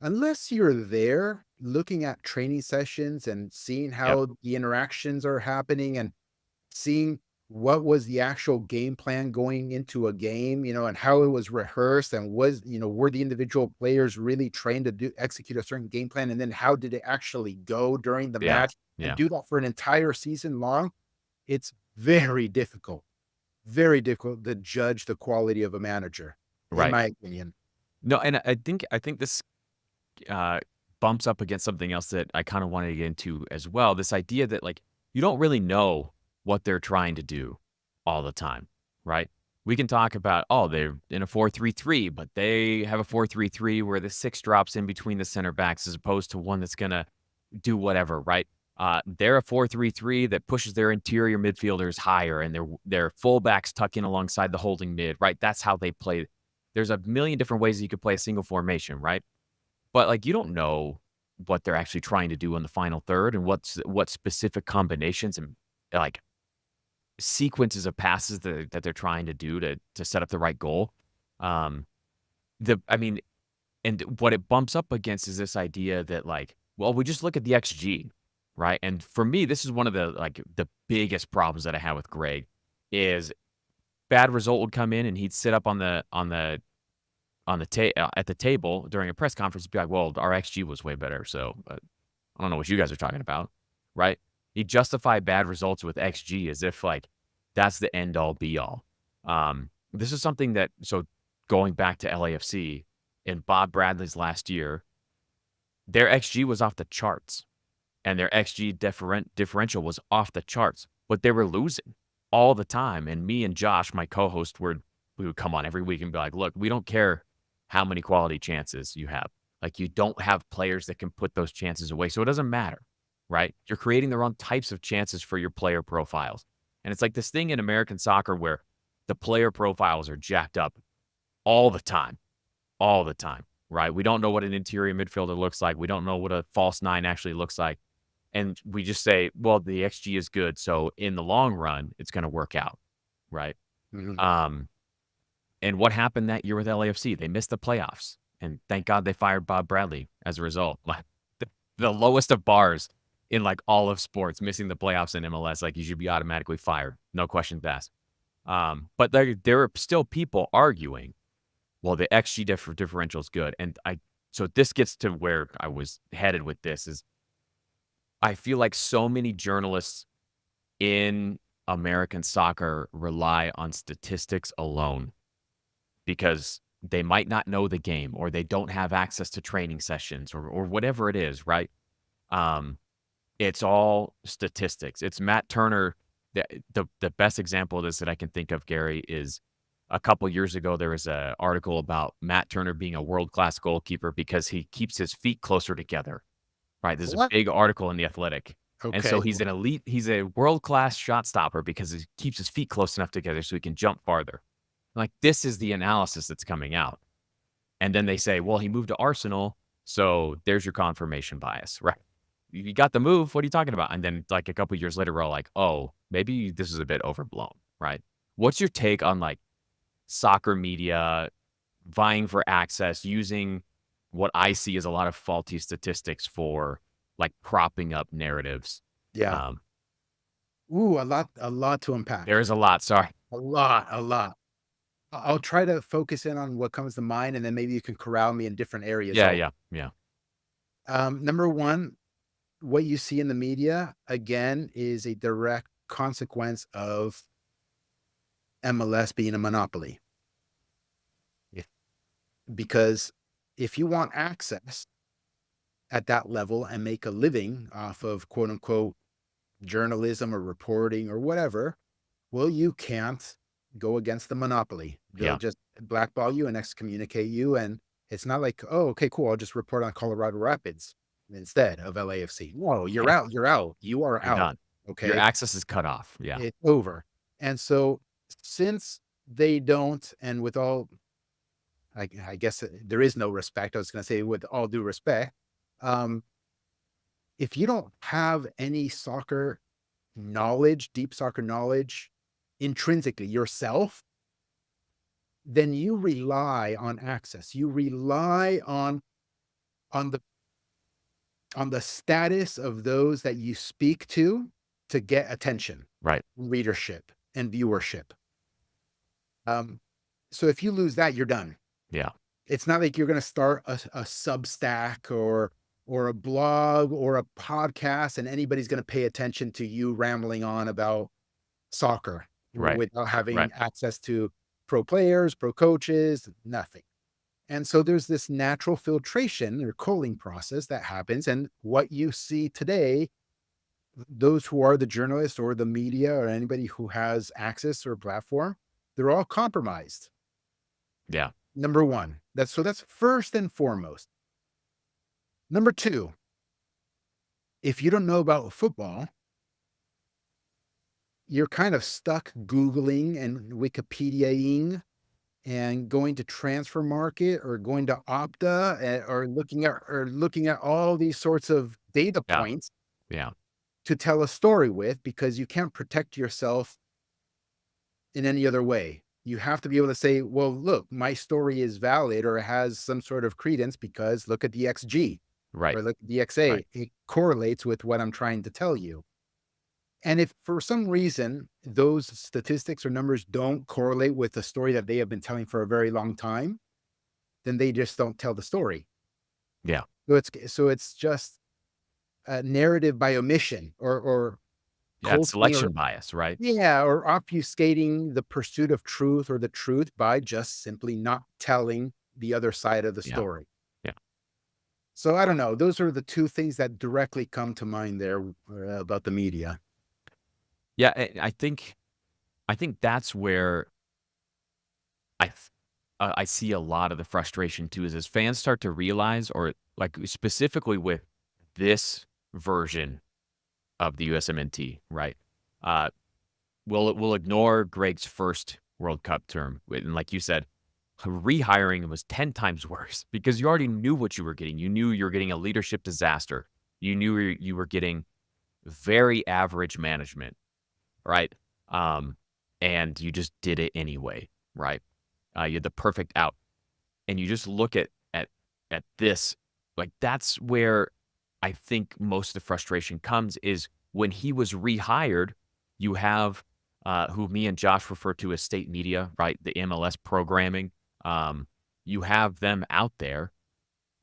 A: unless you're there looking at training sessions and seeing
B: Yep.
A: how the interactions are happening, and seeing what was the actual game plan going into a game, and how it was rehearsed, and were the individual players really trained to execute a certain game plan, and then how did it actually go during the
B: Yeah.
A: match, and
B: Yeah.
A: do that for an entire season long. It's very difficult to judge the quality of a manager, in
B: Right.
A: my opinion.
B: No, and I think this uh, bumps up against something else that I kind of wanted to get into as well. This idea that like you don't really know what they're trying to do all the time, right? We can talk about, oh, they're in a 4-3-3, but they have a 4-3-3 where the six drops in between the center backs as opposed to one that's gonna do whatever, right? They're a 4-3-3 that pushes their interior midfielders higher and their fullbacks tuck in alongside the holding mid, right? That's how they play. There's a million different ways you could play a single formation, right? But, like, you don't know what they're actually trying to do in the final third and what specific combinations and, like, sequences of passes that they're trying to do to set up the right goal. Um, I mean, and what it bumps up against is this idea that, like, well, we just look at the XG, right? And for me, this is one of the biggest problems that I have with Greg is bad result would come in and he'd sit up at the table during a press conference, be like, "Well, our XG was way better, so, I don't know what you guys are talking about," right? He justify bad results with XG as if, like, that's the end all be all. This is something that going back to LAFC in Bob Bradley's last year, their XG was off the charts, and their XG differential was off the charts, but they were losing all the time, and me and Josh, my co-host, we would come on every week and be like, "Look, we don't care how many quality chances you have. Like, you don't have players that can put those chances away, so it doesn't matter, right? You're creating the wrong types of chances for your player profiles." And it's like this thing in American soccer where the player profiles are jacked up all the time, all the time, right? We don't know what an interior midfielder looks like. We don't know what a false nine actually looks like. And we just say, well, the XG is good. So in the long run, it's going to work out. Right.
A: Mhm.
B: Um, and what happened that year with LAFC? They missed the playoffs. And thank God they fired Bob Bradley as a result. Like the lowest of bars in like all of sports, missing the playoffs in MLS. Like you should be automatically fired. No questions asked. But there are still people arguing, well, the XG differential is good. So this gets to where I was headed with this is I feel like so many journalists in American soccer rely on statistics alone because they might not know the game or they don't have access to training sessions or whatever it is, right? Um, it's all statistics. It's Matt Turner. The best example of this that I can think of, Gary, is a couple years ago there was an article about Matt Turner being a world class goalkeeper because he keeps his feet closer together. Right, there's a
A: What?
B: big article in The Athletic, and so
A: Okay.
B: he's a world-class shot stopper because he keeps his feet close enough together so he can jump farther. Like, this is the analysis that's coming out, and then they say, "Well, he moved to Arsenal, so there's your confirmation bias," right? You got the move, what are you talking about? And then, like, a couple years later, we're all like, "Oh, maybe this is a bit overblown," right? What's your take on, like, soccer media vying for access, using what I see as a lot of faulty statistics for, like, propping up narratives.
A: Yeah.
B: Um,
A: Ooh, a lot to
B: there
A: unpack.
B: is a lot, sorry.
A: A lot. I'll try to focus in on what comes to mind, and then maybe you can corral me in different areas.
B: Yeah,
A: So,
B: yeah, yeah,
A: number one, what you see in the media again is a direct consequence of MLS being a monopoly. because if you want access at that level and make a living off of quote unquote journalism or reporting or whatever, well, you can't go against the monopoly. They'll
B: Yeah.
A: just blackball you and excommunicate you. And it's not like, oh, okay, cool. I'll just report on Colorado Rapids instead of LAFC. Whoa, you're
B: Yeah.
A: out. You're out. You are
B: You're
A: out.
B: done. Your
A: Okay.
B: access is cut off. Yeah.
A: It's over. And so since they don't, and with all, I guess there is no respect. I was going to say, with all due respect, um, if you don't have any soccer knowledge, deep soccer knowledge intrinsically yourself, then you rely on access. You rely on the on the status of those that you speak to get attention,
B: Right.
A: readership, and viewership. Um, so if you lose that, you're done.
B: Yeah.
A: It's not like you're going to start a Substack or a blog or a podcast, and anybody's going to pay attention to you rambling on about soccer
B: Right.
A: without
B: Right.
A: having access to pro players, pro coaches, nothing. And so there's this natural filtration or culling process that happens. And what you see today, those who are the journalists or the media or anybody who has access or platform, they're all compromised.
B: Yeah.
A: Number one, that's first and foremost. Number two, if you don't know about football, you're kind of stuck Googling and Wikipediaing and going to Transfer Market or going to Opta or looking at all these sorts of data
B: Yeah.
A: points
B: Yeah.
A: to tell a story with, because you can't protect yourself in any other way. You have to be able to say, well, look, my story is valid or has some sort of credence because look at the XG
B: Right.
A: or look at the XA.
B: Right.
A: It correlates with what I'm trying to tell you. And if for some reason those statistics or numbers don't correlate with the story that they have been telling for a very long time, then they just don't tell the story.
B: Yeah.
A: So it's just a narrative by omission or
B: Yeah. It's
A: culting or
B: selection bias, right?
A: yeah, or obfuscating the pursuit of truth or the truth by just simply not telling the other side of the
B: Yeah.
A: story.
B: Yeah.
A: So I don't know. Those are the two things that directly come to mind there about the media.
B: Yeah. I think that's where I see a lot of the frustration too, is as fans start to realize, or like specifically with this version of the USMNT, right? Uh, we'll ignore Gregg's first World Cup term, and like you said, rehiring was 10 times worse because you already knew what you were getting. You knew you were getting a leadership disaster. You knew you were getting very average management, right? Um, and you just did it anyway, right? You had the perfect out, and you just look at this, like that's where I think most of the frustration comes is when he was rehired. You have who me and Josh refer to as state media, right? The MLS programming. Um, you have them out there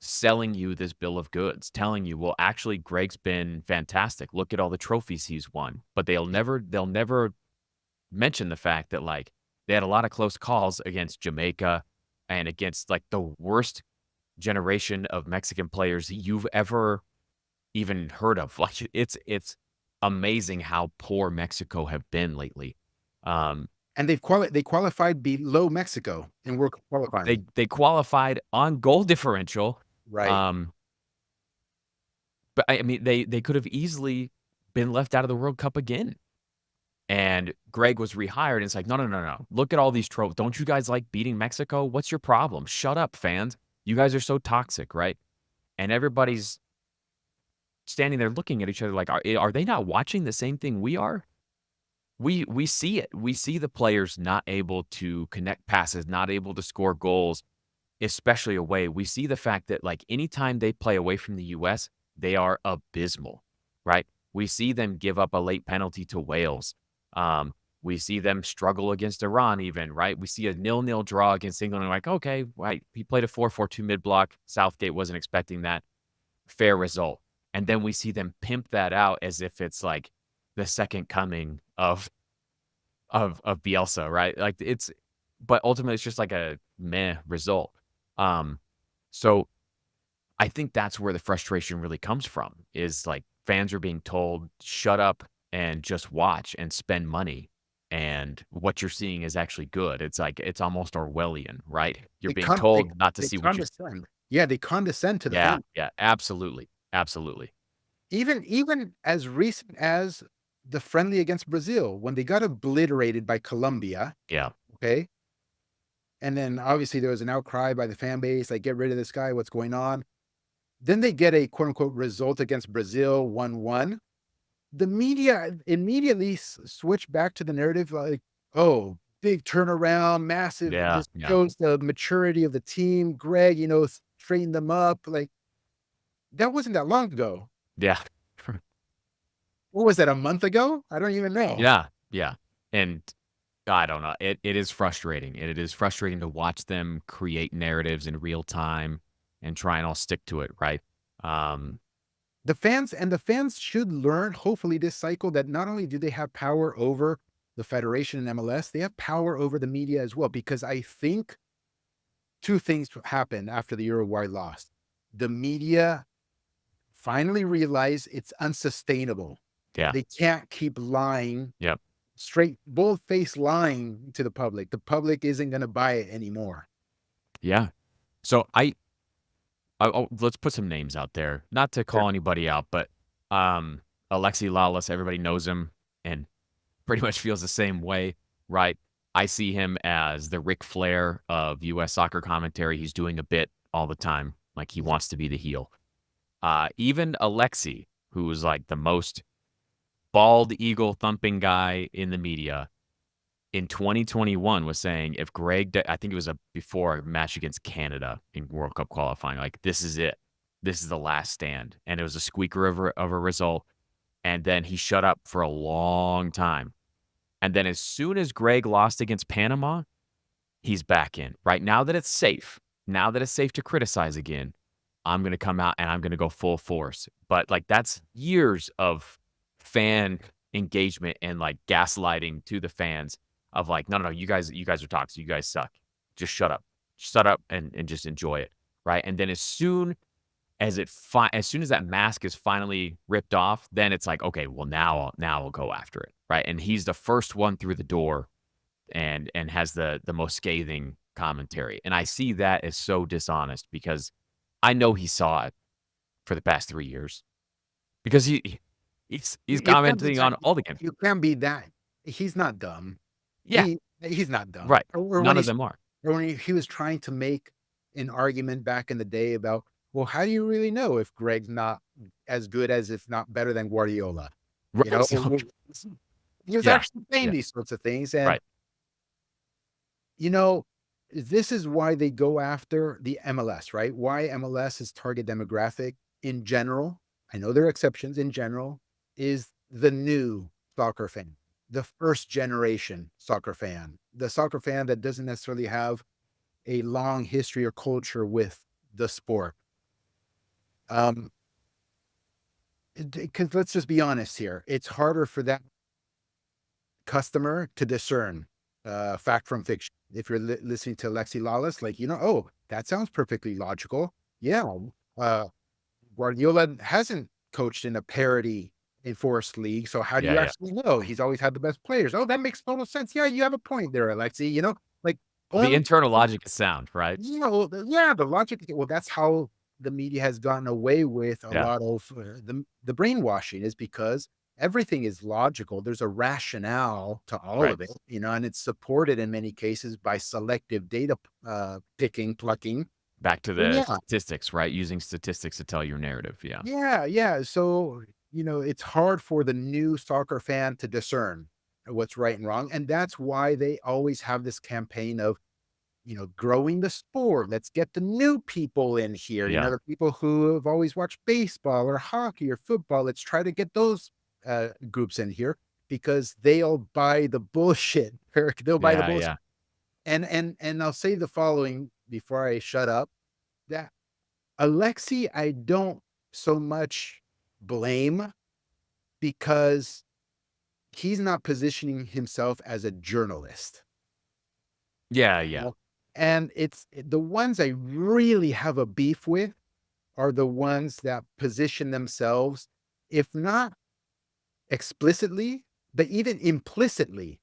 B: selling you this bill of goods, telling you, well, actually, Gregg's been fantastic. Look at all the trophies he's won. But they'll never mention the fact that like they had a lot of close calls against Jamaica and against like the worst generation of Mexican players you've ever even heard of. Like it's amazing how poor Mexico have been lately. Um,
A: And they qualified below Mexico in World Cup qualifying.
B: they qualified on goal differential.
A: Right.
B: Um, but I mean they could have easily been left out of the World Cup again. And Gregg was rehired, and it's like, no, no, no, no. Look at all these trophies. Don't you guys like beating Mexico? What's your problem? Shut up, fans. You guys are so toxic, right? And everybody's standing there looking at each other like, are they not watching the same thing we are? We see it. We see the players not able to connect passes, not able to score goals, especially away. We see the fact that like anytime they play away from the US, they are abysmal, right? We see them give up a late penalty to Wales. Um, we see them struggle against Iran even, right? We see a 0-0 draw against England and like, okay, right, he played a 4-4-2 mid-block. Southgate wasn't expecting that. Fair result. And then we see them pimp that out as if it's like the second coming of Bielsa, right? Like but ultimately it's just like a meh result. Um, so I think that's where the frustration really comes from, is, like, fans are being told, "Shut up and just watch and spend money," and what you're seeing is actually good. It's like it's almost Orwellian, right? You're
A: They
B: being
A: con they
B: told not to
A: they
B: see what you're.
A: condescend. Yeah, they condescend to the
B: Yeah,
A: fan.
B: yeah, absolutely, absolutely.
A: Even as recent as the friendly against Brazil, when they got obliterated by Colombia,
B: Yeah,
A: okay? And then obviously there was an outcry by the fan base, like, "Get rid of this guy, what's going on?" Then they get a quote unquote result against Brazil 1-1. The media immediately switched back to the narrative like, "Oh, big turnaround, massive.
B: yeah,
A: This
B: yeah,
A: shows the maturity of the team. Greg, straightened them up." Like, that wasn't that long ago.
B: yeah.
A: What was that, a month ago? I don't even know.
B: Yeah, yeah, and I don't know. It is frustrating, and it is frustrating to watch them create narratives in real time and try and all stick to it, right? Um,
A: The fans should learn, hopefully, this cycle that not only do they have power over the federation and MLS, they have power over the media as well. Because I think two things happened after the Uruguay loss. The media finally realized it's unsustainable.
B: yeah,
A: They can't keep lying,
B: yep,
A: straight, bold-faced lying to the public. The public isn't going to buy it anymore.
B: yeah. So let's put some names out there, not to
A: Sure.
B: call anybody out, but, um, Alexi Lalas, everybody knows him and pretty much feels the same way, right? I see him as the Ric Flair of US soccer commentary. He's doing a bit all the time, like he
A: Mhm.
B: wants to be the heel. Even Alexi, who is like the most bald eagle thumping guy in the media, in 2021 was saying if I think it was before a match against Canada in World Cup qualifying, like, "This is it. This is the last stand." And it was a squeaker of a result, and then he shut up for a long time. And then as soon as Greg lost against Panama, he's back in. Right now that it's safe, now that it's safe to criticize again, I'm gonna come out and I'm gonna go full force. But, like, that's years of fan engagement and, like, gaslighting to the fans of, like, "No, no, no, you guys are toxic, you guys suck. Just shut up. Shut up and just enjoy it," right? And then as soon as that mask is finally ripped off, then it's like, "Okay, well, now I'll go after it," right? And he's the first one through the door and has the most scathing commentary. And I see that as so dishonest because I know he saw it for the past 3 years because he's
A: You can't be
B: commenting
A: that
B: on all the games.
A: you can't be that he's not dumb.
B: Yeah,
A: He's not dumb.
B: right. None of them are.
A: Or when he was trying to make an argument back in the day about, "Well, how do you really know if Greg's not as good as, if not better than Guardiola?" You
B: Right,
A: know?
B: so
A: He was
B: yeah,
A: actually saying
B: yeah,
A: these sorts of things, and,
B: right.
A: you know, this is why they go after the MLS, right? Why MLS's target demographic in general, I know there are exceptions, in general, is the new soccer fan, the first generation soccer fan, the soccer fan that doesn't necessarily have a long history or culture with the sport. Um, because let's just be honest here, it's harder for that customer to discern fact from fiction. If you're listening to Lexi Lawless, like, oh, that sounds perfectly logical. Yeah. Uh, Guardiola hasn't coached in a parity enforced league. So how do
B: Yeah,
A: you
B: yeah.
A: actually know? He's always had the best players. Oh, that makes total sense. Yeah, you have a point there, Alexi. Like,
B: The
A: only
B: internal logic is sound, right?
A: yeah, the logic. Well, that's how the media has gotten away with a
B: Yeah,
A: lot of the brainwashing, is because everything is logical. There's a rationale to all
B: right.
A: of it, and it's supported in many cases by selective data plucking.
B: Back to
A: So,
B: the
A: yeah,
B: statistics, right? Using statistics to tell your narrative, yeah.
A: yeah, yeah. So it's hard for the new soccer fan to discern what's right and wrong, and that's why they always have this campaign of growing the sport. Let's get the new people in here,
B: Yeah,
A: the people who have always watched baseball or hockey or football. Let's try to get those groups in here because they'll buy the bullshit. Eric. They'll buy the
B: yeah,
A: bullshit.
B: yeah.
A: And I'll say the following before I shut up, that Alexi, I don't so much blame, because he's not positioning himself as a journalist.
B: Yeah,
A: You
B: yeah.
A: know? And it's the ones I really have a beef with are the ones that position themselves, if not explicitly, but even implicitly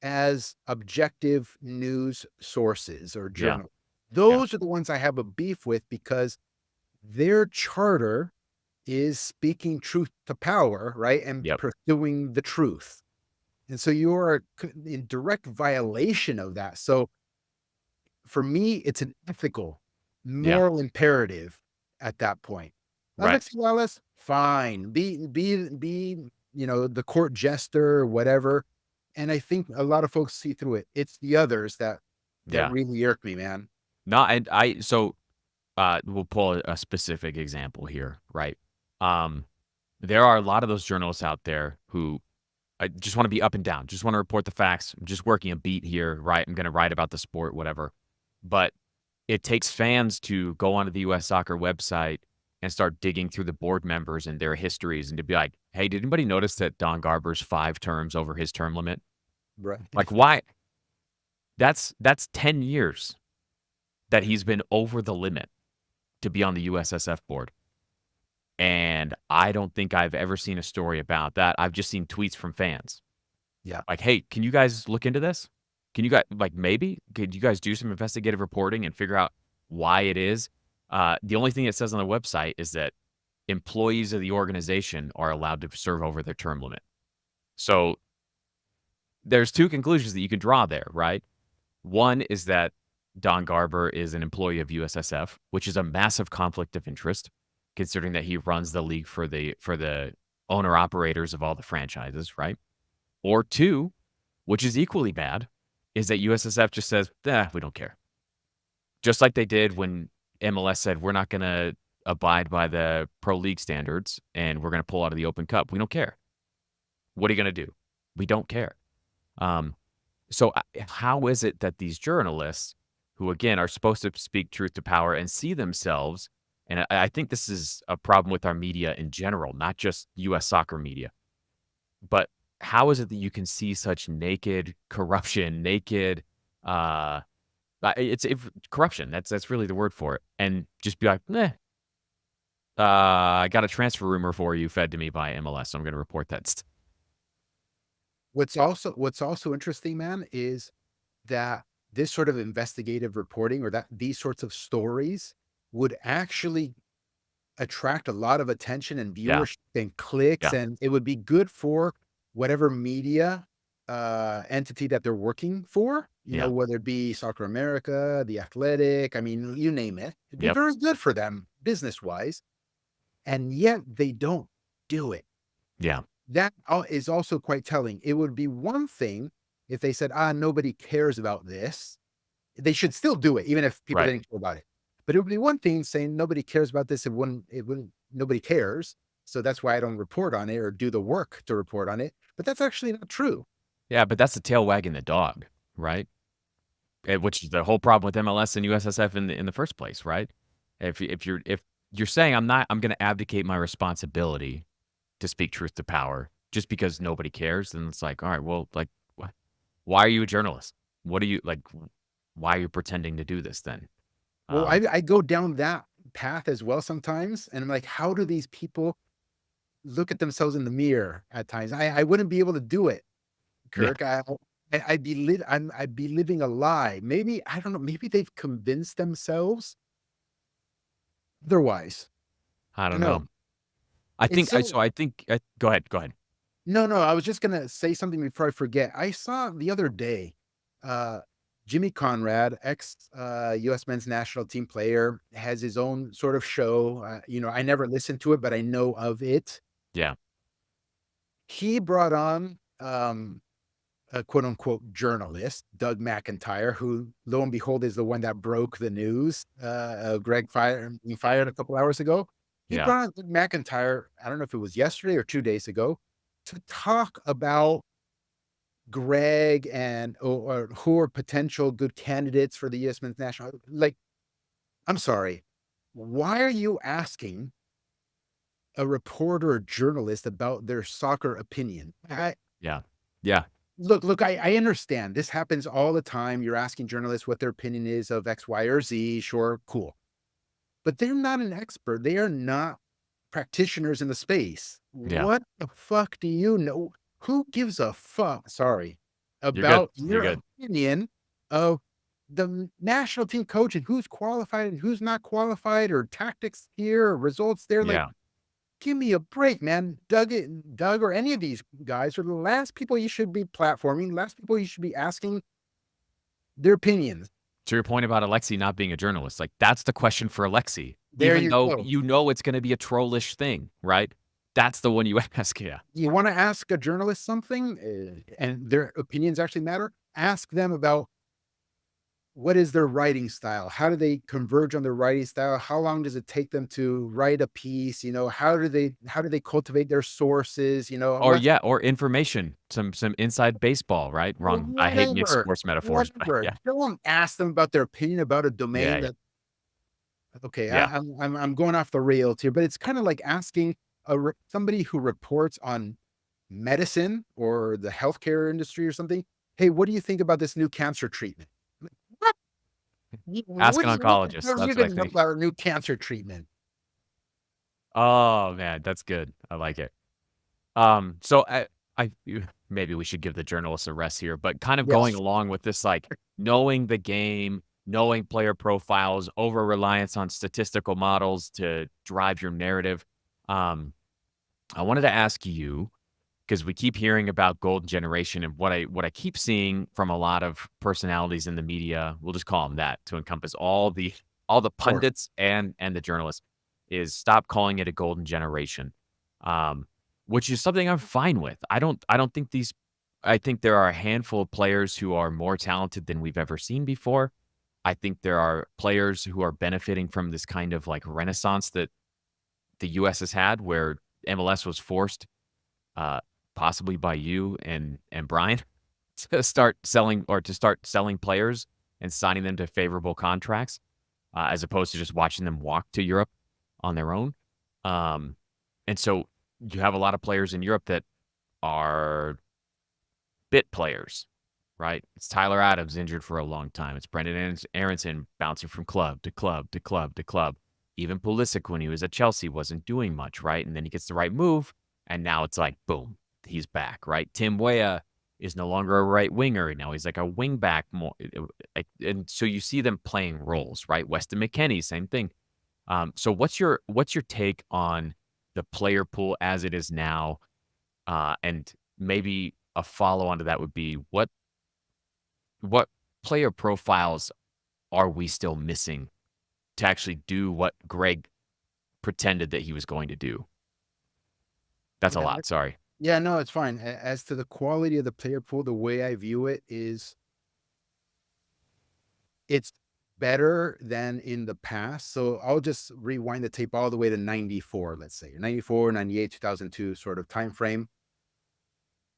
A: as objective news sources or
B: Yeah.
A: journal.
B: Yeah.
A: Those are the ones I have a beef with because their charter is speaking truth to power, right? And
B: Yep.
A: pursuing the truth. And so you're in direct violation of that. So for me, it's an ethical,
B: Yeah.
A: moral imperative at that point.
B: Right.
A: Alexi Wallace, fine. The court jester or whatever. And I think a lot of folks see through it. It's the others that
B: Yeah.
A: really irk me, man.
B: No, and we'll pull a specific example here, right? Um, there are a lot of those journalists out there who I just wanna be up and down, just wanna report the facts. I'm just working a beat here, right? I'm gonna write about the sport, whatever. But it takes fans to go onto the US Soccer website and start digging through the board members and their histories and to be like, "Hey, did anybody notice that Don Garber's 5 terms over his term limit?"
A: Right.
B: Like, why? That's 10 years that he's been over the limit to be on the USSF board. And I don't think I've ever seen a story about that. I've just seen tweets from fans.
A: Yeah.
B: Like, "Hey, can you guys look into this? Can you guys like, maybe could you guys do some investigative reporting and figure out why it is?" The only thing it says on the website is that employees of the organization are allowed to serve over their term limit. So, there's 2 conclusions that you can draw there, right? One is that Don Garber is an employee of USSF, which is a massive conflict of interest, considering that he runs the league for the owner operators of all the franchises, right? Or 2, which is equally bad, is that USSF just says, we don't care." Just like they did when MLS said, "We're not gonna abide by the pro league standards, and we're gonna pull out of the Open Cup. We don't care. What are you gonna do? We don't care." Um, how is it that these journalists, who again are supposed to speak truth to power and see themselves, and I think this is a problem with our media in general, not just U.S. soccer media, but how is it that you can see such naked corruption, naked, uh, corruption? That's really the word for it, and just be like, I got a transfer rumor for you fed to me by MLS, so I'm going to report that."
A: What's also interesting, man, is that this sort of investigative reporting or that these sorts of stories would actually attract a lot of attention and
B: Yeah,
A: viewership and clicks,
B: yeah,
A: and it would be good for whatever media, entity that they're working for,
B: yeah,
A: whether it be Soccer America, The Athletic, I mean, you name it. It'd be
B: yep,
A: very good for them business-wise, and yet they don't do it.
B: yeah,
A: That is also quite telling. It would be one thing if they said, nobody cares about this. They should still do it, even if people
B: right,
A: didn't care about it. But it would be one thing saying nobody cares about this. It wouldn't, nobody cares. So that's why I don't report on it or do the work to report on it. But that's actually not true.
B: yeah. But that's the tail wagging the dog, right? Which is the whole problem with MLS and USSF in the first place, right? If you're saying I'm going to abdicate my responsibility to speak truth to power just because nobody cares, then it's like, all right, well, like, why are you a journalist? What are you like? Why are you pretending to do this then?
A: Well,
B: Um,
A: I go down that path as well sometimes. And I'm like, how do these people look at themselves in the mirror at times? I wouldn't be able to do it,
B: yeah,
A: Kirk. I'd be living a lie. Maybe, I don't know, maybe they've convinced themselves otherwise.
B: I
A: I
B: don't
A: don't know.
B: know. I
A: It's
B: think
A: so
B: go ahead, go ahead.
A: No, no, I was just gonna say something before I forget. I saw the other day, uh, Jimmy Conrad, ex US men's national team player, has his own sort of show. I never listened to it, but I know of it.
B: Yeah,
A: He brought on a quote unquote journalist, Doug McIntyre, who lo and behold is the one that broke the news. Being fired a couple hours ago. He
B: yeah,
A: brought on Doug McIntyre, I don't know if it was yesterday or 2 days ago, to talk about Greg and or who are potential good candidates for the US men's national, like, I'm sorry, why are you asking a reporter or journalist about their soccer opinion?
B: yeah, yeah,
A: look, I understand. This happens all the time. You're asking journalists what their opinion is of X, Y, or Z. Sure, cool. But they're not an expert. They are not practitioners in the space.
B: Yeah,
A: What the fuck do you know? Who gives a fuck, sorry,
B: you're good.
A: about
B: You're
A: your
B: good.
A: opinion of the national team coach and who's qualified and who's not qualified, or tactics here or results there? Like,
B: Yeah.
A: give me a break, man. Doug or any of these guys are the last people you should be platforming, last people you should be asking their opinions.
B: To your point about Alexei not being a journalist, like, that's the question for Alexei,
A: There
B: even
A: you
B: though
A: go.
B: you know it's gonna be a trollish thing, right? That's the one you ask, yeah.
A: You want to ask a journalist something, and their opinions actually matter? Ask them about what is their writing style? How do they converge on their writing style? How long does it take them to write a piece? How do they cultivate their sources?
B: Or, yeah, or information, some inside baseball, right? Wrong. I hate mixed
A: Whatever,
B: sports metaphors, but
A: whatever.
B: yeah.
A: Don't ask them about their opinion about a
B: Yeah,
A: domain
B: yeah,
A: that, okay,
B: yeah.
A: I'm going off the rails here, but it's kind of like asking somebody who reports on medicine or the healthcare industry or something. Hey, what do you think about this new cancer treatment? Like, what?
B: Ask
A: What
B: an
A: do you,
B: oncologist,
A: you
B: that's what I
A: gonna know
B: think.
A: about a new cancer treatment?
B: Oh, man, that's good. I like it. So maybe we should give the journalists a rest here, but kind of going
A: Yes.
B: along with this, like, knowing the game, knowing player profiles, over reliance on statistical models to drive your narrative. Um, I wanted to ask you, because we keep hearing about golden generation, and what I keep seeing from a lot of personalities in the media, we'll just call them that to encompass all the
A: Sure.
B: pundits and the journalists, is stop calling it a golden generation. Um, which is something I'm fine with. I don't think these I think there are a handful of players who are more talented than we've ever seen before. I think there are players who are benefiting from this kind of like renaissance that the US has had, where MLS was forced, uh, possibly by you and Brian, to start selling players and signing them to favorable contracts, as opposed to just watching them walk to Europe on their own. Um, and so you have a lot of players in Europe that are bit players, right? It's Tyler Adams injured for a long time. It's Brendan Aronson bouncing from club to club to club to club. Even Pulisic, when he was at Chelsea, wasn't doing much, right? And then he gets the right move, and now it's like, boom, he's back, right? Tim Weah is no longer a right winger. Now he's like a wing back more. And so you see them playing roles, right? Weston McKennie, same thing. So what's your take on the player pool as it is now? And maybe a follow on to that would be what player profiles are we still missing to actually do what Greg pretended that he was going to do? That's a
A: Yeah.
B: lot. Sorry.
A: Yeah, no, it's fine. As to the quality of the player pool, the way I view it is it's better than in the past. So I'll just rewind the tape all the way to 94, let's say 94, 98, 2002 sort of time frame.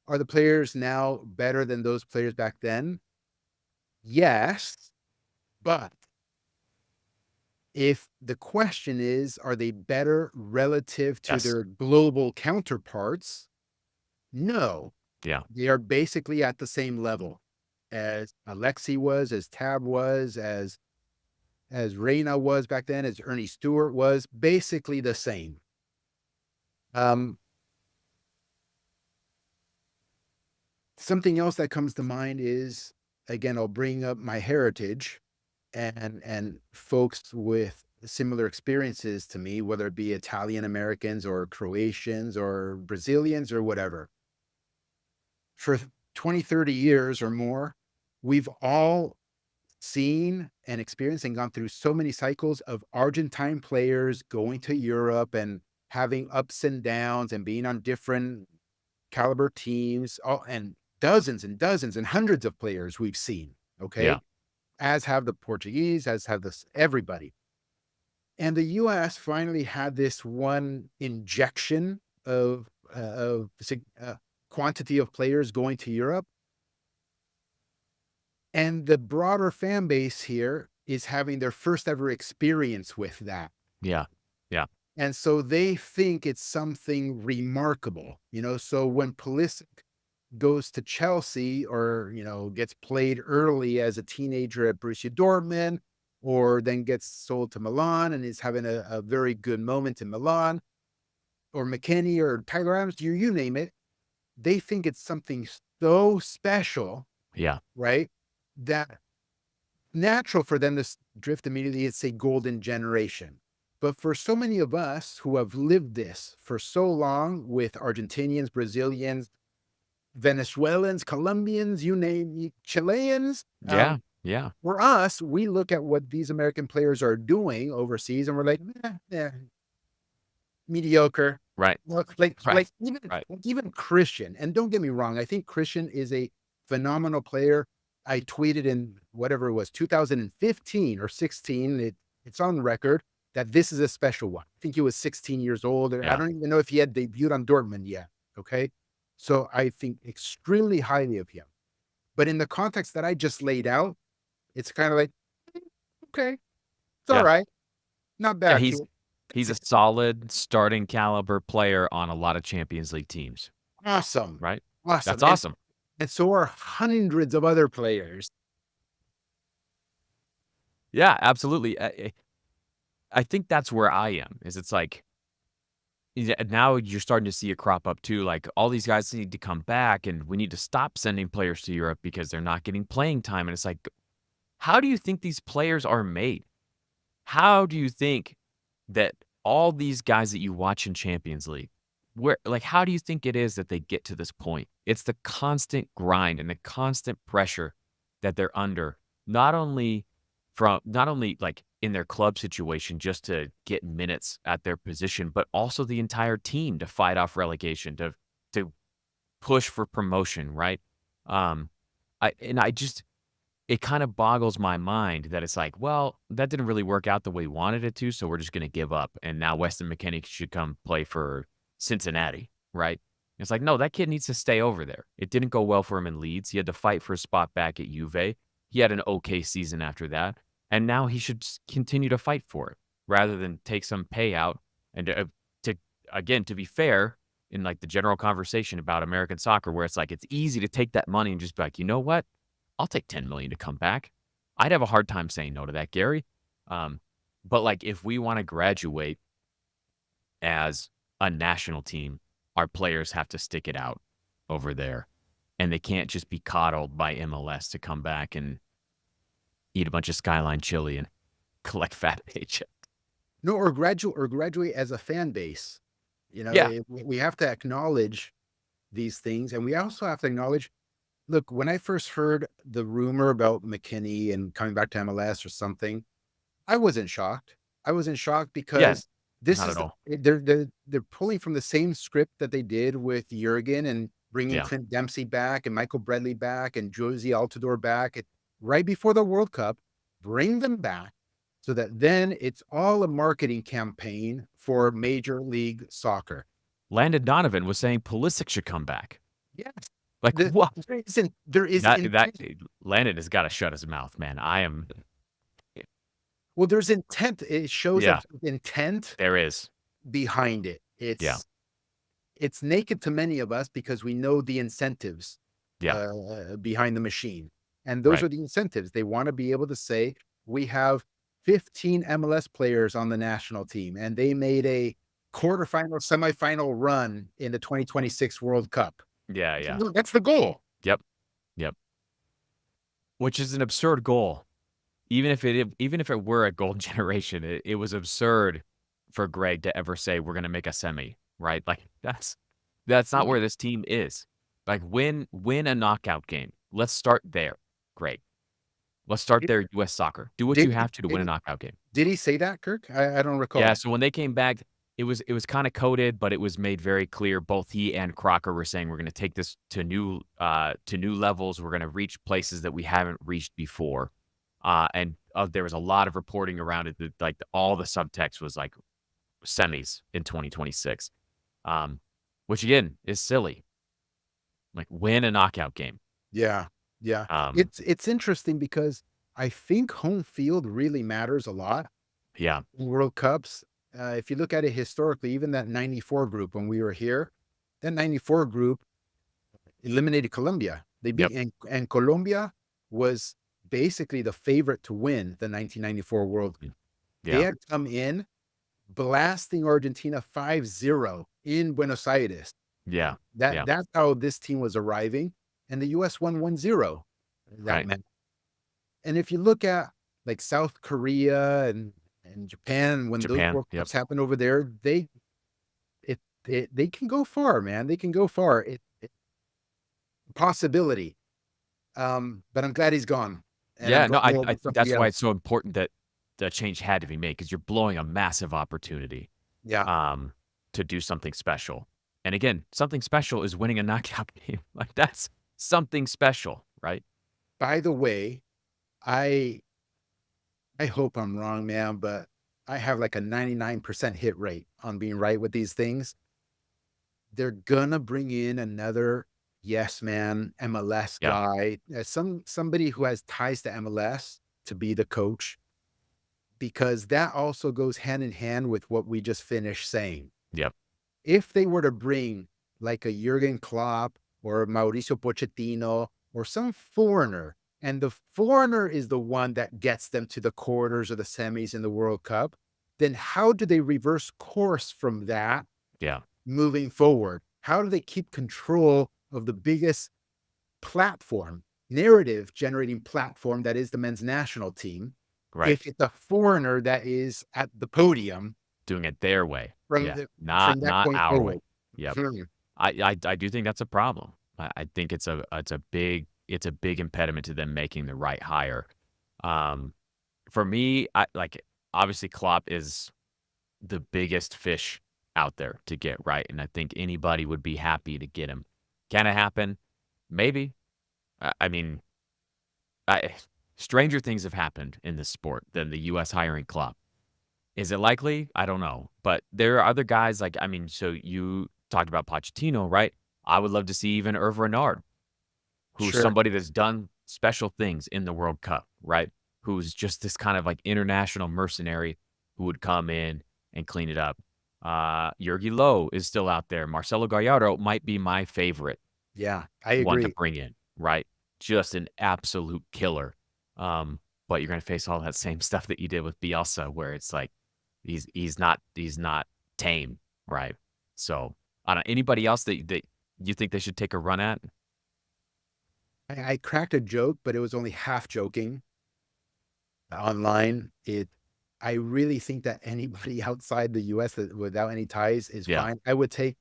A: Are the players now better than those players back then? Yes, but if the question is, are they better relative to
B: Yes.
A: their global counterparts? No,
B: Yeah.
A: they are basically at the same level as Alexi was, as Tab was, as Reina was back then, as Ernie Stewart was, basically the same. Um, Something else that comes to mind is, again, I'll bring up my heritage and folks with similar experiences to me, whether it be Italian Americans or Croatians or Brazilians or whatever. For 20, 30 years or more, we've all seen and experienced and gone through so many cycles of Argentine players going to Europe and having ups and downs and being on different caliber teams, all, and dozens and hundreds of players we've seen.
B: Yeah.
A: Okay. As have the Portuguese, as have this everybody. And the US finally had this one injection of quantity of players going to Europe. And the broader fan base here is having their first ever experience with that.
B: Yeah. Yeah.
A: And so they think it's something remarkable. So when Pulisic goes to Chelsea or, gets played early as a teenager at Borussia Dortmund, or then gets sold to Milan and is having a very good moment in Milan, or McKennie or Tyler Adams, you name it. They think it's something so special,
B: Yeah.
A: right? That natural for them to drift immediately and say golden generation. But for so many of us who have lived this for so long with Argentinians, Brazilians, Venezuelans, Colombians, you name it, Chileans,
B: Yeah. Yeah.
A: for us, we look at what these American players are doing overseas and we're like, mediocre.
B: Right.
A: Look, like,
B: Right.
A: like even
B: Right.
A: like even Christian, and don't get me wrong, I think Christian is a phenomenal player. I tweeted in whatever it was, 2015 or 16. It's on record that this is a special one. I think he was 16 years old. I
B: Yeah.
A: don't even know if he had debuted on Dortmund yet. Okay. So I think extremely highly of him. But in the context that I just laid out, it's kind of like, "Mm, okay, it's all
B: Yeah.
A: right. Not
B: Yeah.
A: bad,
B: He's
A: kid.
B: he's
A: That's
B: a
A: it.
B: solid starting caliber player on a lot of Champions League teams,
A: Awesome.
B: right?
A: Awesome.
B: That's awesome.
A: And so are hundreds of other players.
B: Yeah, absolutely. I think that's where I am, is it's like, yeah, now you're starting to see it crop up too. Like all these guys need to come back and we need to stop sending players to Europe because they're not getting playing time. And it's like, how do you think these players are made? How do you think that all these guys that you watch in Champions League, how do you think it is that they get to this point? It's the constant grind and the constant pressure that they're under, not only like in their club situation just to get minutes at their position, but also the entire team to fight off relegation, to push for promotion, right? Um, I just it kind of boggles my mind that it's like, well, that didn't really work out the way we wanted it to, so we're just going to give up. And now Weston McKennie should come play for Cincinnati, right? It's like, no, that kid needs to stay over there. It didn't go well for him in Leeds. He had to fight for a spot back at Juve. He had an okay season after that, and now he should continue to fight for it rather than take some payout. And to again, to be fair, in like the general conversation about American soccer, where it's like it's easy to take that money and just be like, you know what? I'll take 10,000,000 to come back. I'd have a hard time saying no to that, Gary. Um, but, like, if we wanna graduate as a national team, our players have to stick it out over there, and they can't just be coddled by MLS to come back and eat a bunch of Skyline chili and collect fat paycheck.
A: No, or graduate as a fan base.
B: Yeah,
A: We have to acknowledge these things, and we also have to acknowledge, look, when I first heard the rumor about McKinney and coming back to MLS or something, I wasn't shocked. I wasn't shocked
B: yeah,
A: because this
B: not at
A: is
B: all.
A: they're pulling from the same script that they did with Jurgen and bringing
B: Yeah,
A: Clint Dempsey back and Michael Bradley back and Josie Altidore back right before the World Cup. Bring them back so that then it's all a marketing campaign for Major League Soccer.
B: Landon Donovan was saying Pulisic should come back.
A: Yes,
B: Like, what?
A: there is
B: That
A: intent.
B: Landon has gotta shut his mouth, man. I am
A: Well, there's intent. It shows that
B: yeah,
A: there's intent
B: there is.
A: behind it.
B: Yeah,
A: It's naked to many of us because we know the incentives
B: yeah,
A: behind the machine. And those
B: right.
A: are the incentives. They want to be able to say, we have 15 MLS players on the national team, and they made a quarterfinal, semifinal run in the 2026 World Cup.
B: Yeah, yeah.
A: That's the goal.
B: Yep, yep. Which is an absurd goal. Even if it were a gold generation, it was absurd for Greg to ever say, "We're gonna make a semi," right? Like, that's not
A: Yeah.
B: where this team is. Like, win a knockout game. Let's start there, Greg. Let's start there, US Soccer. Do what
A: Did
B: you
A: he,
B: have to win a knockout game.
A: did he say that, Kirk? I don't
B: Yeah,
A: recall.
B: so when they came back, it was kinda coded, but it was made very clear. Both he and Crocker were saying, "We're gonna take this to new levels. We're gonna reach places that we haven't reached before." There was a lot of reporting around it that, like, all the subtext was, like, semis in 2026, um, which again is silly. Like, win a knockout game.
A: Yeah, yeah.
B: Um,
A: It's interesting because I think home field really matters a lot
B: yeah,
A: in World Cups. If you look at it historically, even that '94 group when we were here, that '94 group, eliminated Colombia. They beat
B: Yep.
A: and Colombia was basically the favorite to win the 1994 World Cup.
B: Mm.
A: They
B: Yeah.
A: had come in blasting Argentina 5-0 in Buenos Aires.
B: Yeah. Yeah.
A: That's how this team was arriving, and the US won 1-0 that
B: Right.
A: meant. And if you look at, like, South Korea and Japan, when those
B: Japan.
A: World
B: Yep.
A: Cups happen over there, they can go far, man. They can go far. It possibility. But I'm glad he's gone, and I'm
B: Yeah, no,
A: glad
B: I
A: with
B: think
A: somebody
B: that's why
A: else.
B: it's so important that the change had to be made because 'cause you're blowing a massive opportunity,
A: Yeah.
B: um, to do something special. And again, something special is winning a knockout game. Like, that's something special, right?
A: By the way, I I hope I'm wrong, man, but I have like a 99% hit rate on being right with these things. They're gonna bring in another yes man MLS
B: Yeah.
A: guy, somebody who has ties to MLS to be the coach, because that also goes hand in hand with what we just finished saying.
B: Yep.
A: If they were to bring like a Jurgen Klopp or Mauricio Pochettino or some foreigner, and the foreigner is the one that gets them to the quarters or the semis in the World Cup, then how do they reverse course from that
B: Yeah.
A: moving forward? How do they keep control of the biggest platform, narrative generating platform that is the men's national team,
B: Right.
A: if it's a foreigner that is at the podium
B: Doing it their way.
A: from
B: Yeah.
A: the
B: Not
A: from that
B: not
A: point
B: our way.
A: forward?
B: Yep.
A: Hmm.
B: I do think that's a problem. I think it's a big impediment to them making the right hire. Um, for me, I like, obviously, Klopp is the biggest fish out there to get right, and I think anybody would be happy to get him. Can it happen? Maybe. I mean, I stranger things have happened in this sport than the US hiring Klopp. Is it likely? I don't know, but there are other guys like, I mean, so you talked about Pochettino, right? I would love to see even Hervé Renard, who's
A: Sure.
B: somebody that's done special things in the World Cup, right? Who's just this kind of like international mercenary who would come in and clean it up. Yergi Low is still out there. Marcelo Gallardo might be my favorite
A: Yeah, I
B: one to
A: agree.
B: bring in, right? Just an absolute killer. But you're gonna face all that same stuff that you did with Bielsa, where it's like he's not tame, right? So, I don't, anybody else that you think they should take a run at?
A: I cracked a joke, but it was only half joking online. I really think that anybody outside the US that without any ties is
B: Yeah,
A: fine. I would take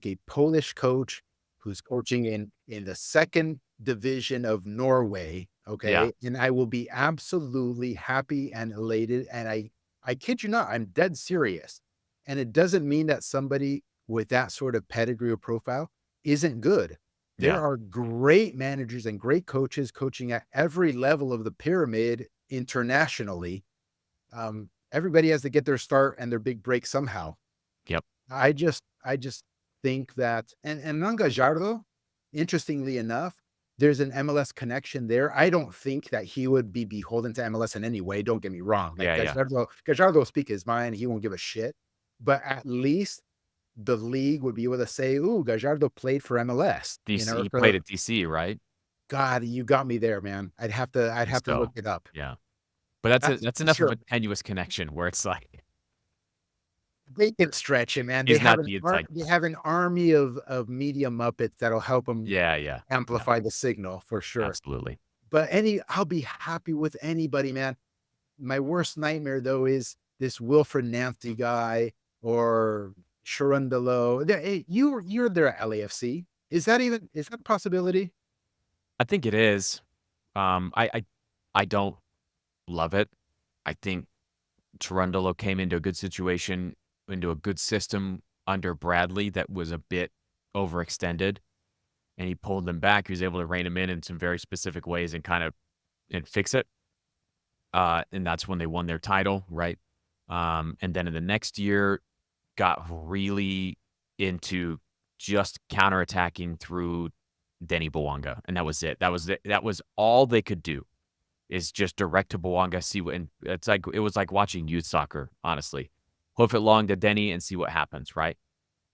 A: a Polish coach who's coaching in the 2nd division of Norway,
B: yeah,
A: okay? And I will be absolutely happy and elated, and I kid you not, I'm dead serious. And it doesn't mean that somebody with that sort of pedigree or profile isn't good. There
B: yeah,
A: are great managers and great coaches coaching at every level of the pyramid internationally. Everybody has to get their start and their big break somehow.
B: yep,
A: I just think that, and Nangajardo, interestingly enough, there's an MLS connection there. I don't think that he would be beholden to MLS in any way. Don't get me wrong. Like
B: yeah, yeah.
A: Gajardo will speak his mind. He won't give a shit. But at least the league would be able to say, "Ooh, Gajardo played for MLS."
B: DC, he played at DC, right?
A: God, you got me there, man.
B: I
A: I'd
B: think
A: have to look
B: so.
A: it up.
B: Yeah, but that's
A: That's
B: that's
A: for
B: enough of
A: sure.
B: a tenuous connection where it's like
A: They can stretch it, man.
B: he's not the inside.
A: They have an army of media muppets that'll help them
B: Yeah, yeah, yeah,
A: amplify the signal for sure.
B: absolutely.
A: But I'll be happy with anybody, man. My worst nightmare though is this Wilfred Nancy guy or Sharundalo. You're there at LAFC. Is that a possibility?
B: I think it is. I don't love it. I think Cherundolo came into a good situation, into a good system under Bradley that was a bit overextended, and he pulled them back. He was able to rein them in some very specific ways and kind of and fix it. And that's when they won their title, right? And then in the next year, got really into just counterattacking through Denny Bawanga, and that was it. That was it. That was all they could do is just direct to Bawanga, see what, and it's like it was like watching youth soccer, honestly. Hoof it long to Denny and see what happens, right?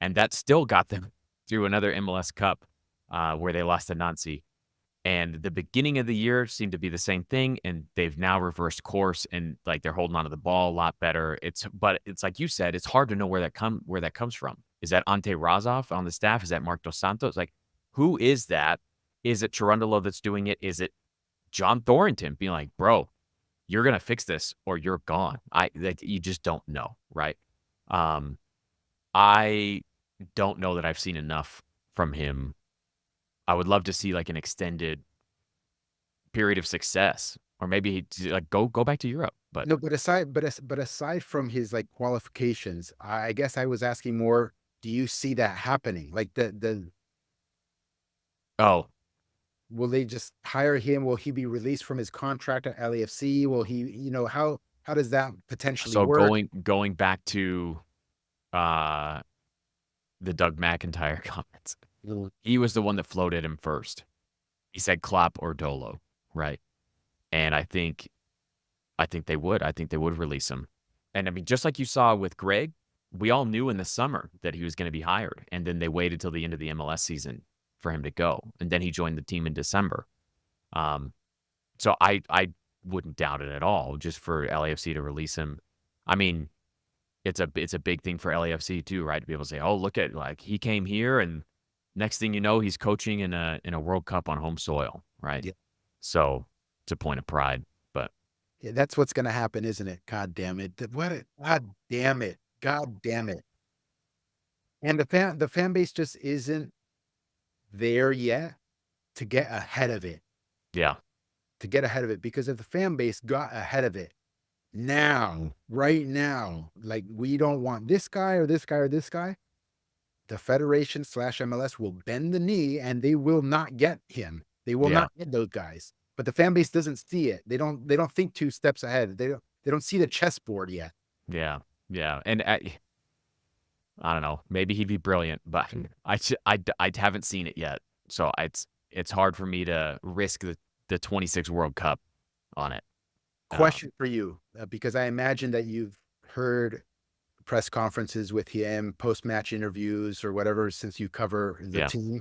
B: And that still got them through another MLS Cup. where they lost to Nancy. And the beginning of the year seemed to be the same thing, and they've now reversed course and, like, they're holding onto the ball a lot better. But it's like you said, it's hard to know where that comes from. Is that Ante Razov on the staff? Is that Mark Dos Santos? Like, who is that? Is it Cherundolo that's doing it? Is it John Thornton being like, "Bro, you're gonna fix this or you're gone." You just don't know, right? Um, I don't know that I've seen enough from him. I would love to see, like, an extended period of success, or maybe like, go back to Europe, but
A: No, but aside from his, like, qualifications, I guess I was asking more, do you see that happening? Like, the
B: oh,
A: will they just hire him? Will he be released from his contract at LAFC? Will he, how does that potentially
B: so
A: work?
B: going back to, uh, the Doug McIntyre comments,
A: Mm.
B: he was the one that floated him first. He said Klopp or Dolo, right? And I think they would. I think they would release him. And I mean, just like you saw with Greg, we all knew in the summer that he was gonna be hired, and then they waited till the end of the MLS season for him to go, and then he joined the team in December. Um, so I wouldn't doubt it at all just for LAFC to release him. I mean, it's a big thing for LAFC too, right? To be able to say, "Oh, look at, like, he came here, and next thing you know, he's coaching in a World Cup on home soil," right?
A: Yeah,
B: So, it's a point of pride, but
A: yeah, that's what's gonna happen, isn't it? God damn it. God damn it. God damn it. And the fan base just isn't there yet to get ahead of it.
B: yeah,
A: To get ahead of it, because if the fan base got ahead of it now, right now, like, we don't want this guy or this guy or this guy, the federation slash MLS will bend the knee and they will not get him. They will
B: yeah.
A: not get those guys. But the fan base doesn't see it. They don't think 2 steps ahead. They don't see the chessboard yet.
B: Yeah, yeah, and I don't know, maybe he'd be brilliant, but I haven't seen it yet, so it's hard for me to risk the '26 World Cup on it.
A: Question for you, because I imagine that you've heard press conferences with him, post-match interviews or whatever since you cover the
B: Yeah,
A: team,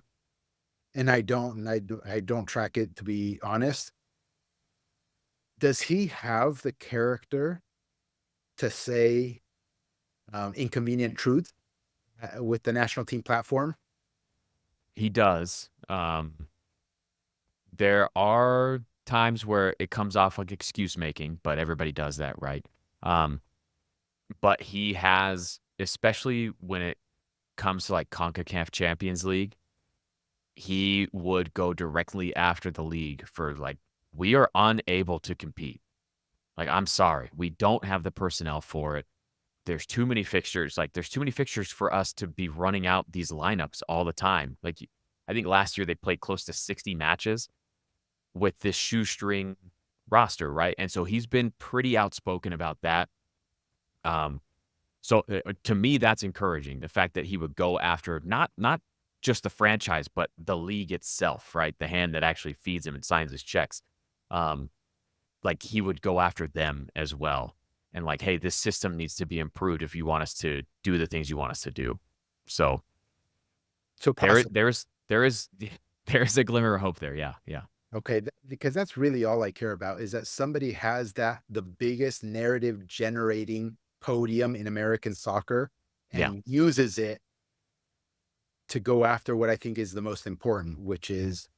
A: I don't track it, to be honest. Does he have the character to say, inconvenient truths, with the national team platform?
B: he does. There are times where it comes off like excuse making, but everybody does that, right? Um, but he has, especially when it comes to, like, CONCACAF Champions League, he would go directly after the league for, like, "We are unable to compete." Like, "I'm sorry, we don't have the personnel for it. There's too many fixtures, like, there's too many fixtures for us to be running out these lineups all the time." Like, I think last year they played close to 60 matches with this shoestring roster, right? And so he's been pretty outspoken about that. Um, to me, that's encouraging. The fact that he would go after not just the franchise, but the league itself, right? The hand that actually feeds him and signs his checks. Um, like, he would go after them as well. And, like, hey, this system needs to be improved if you want us to do the things you want us to do. So
A: So possible.
B: there is there is a glimmer of hope there. Yeah, yeah,
A: Okay, because that's really all I care about, is that somebody has the biggest narrative generating podium in American soccer
B: yeah,
A: and uses it to go after what I think is the most important, which is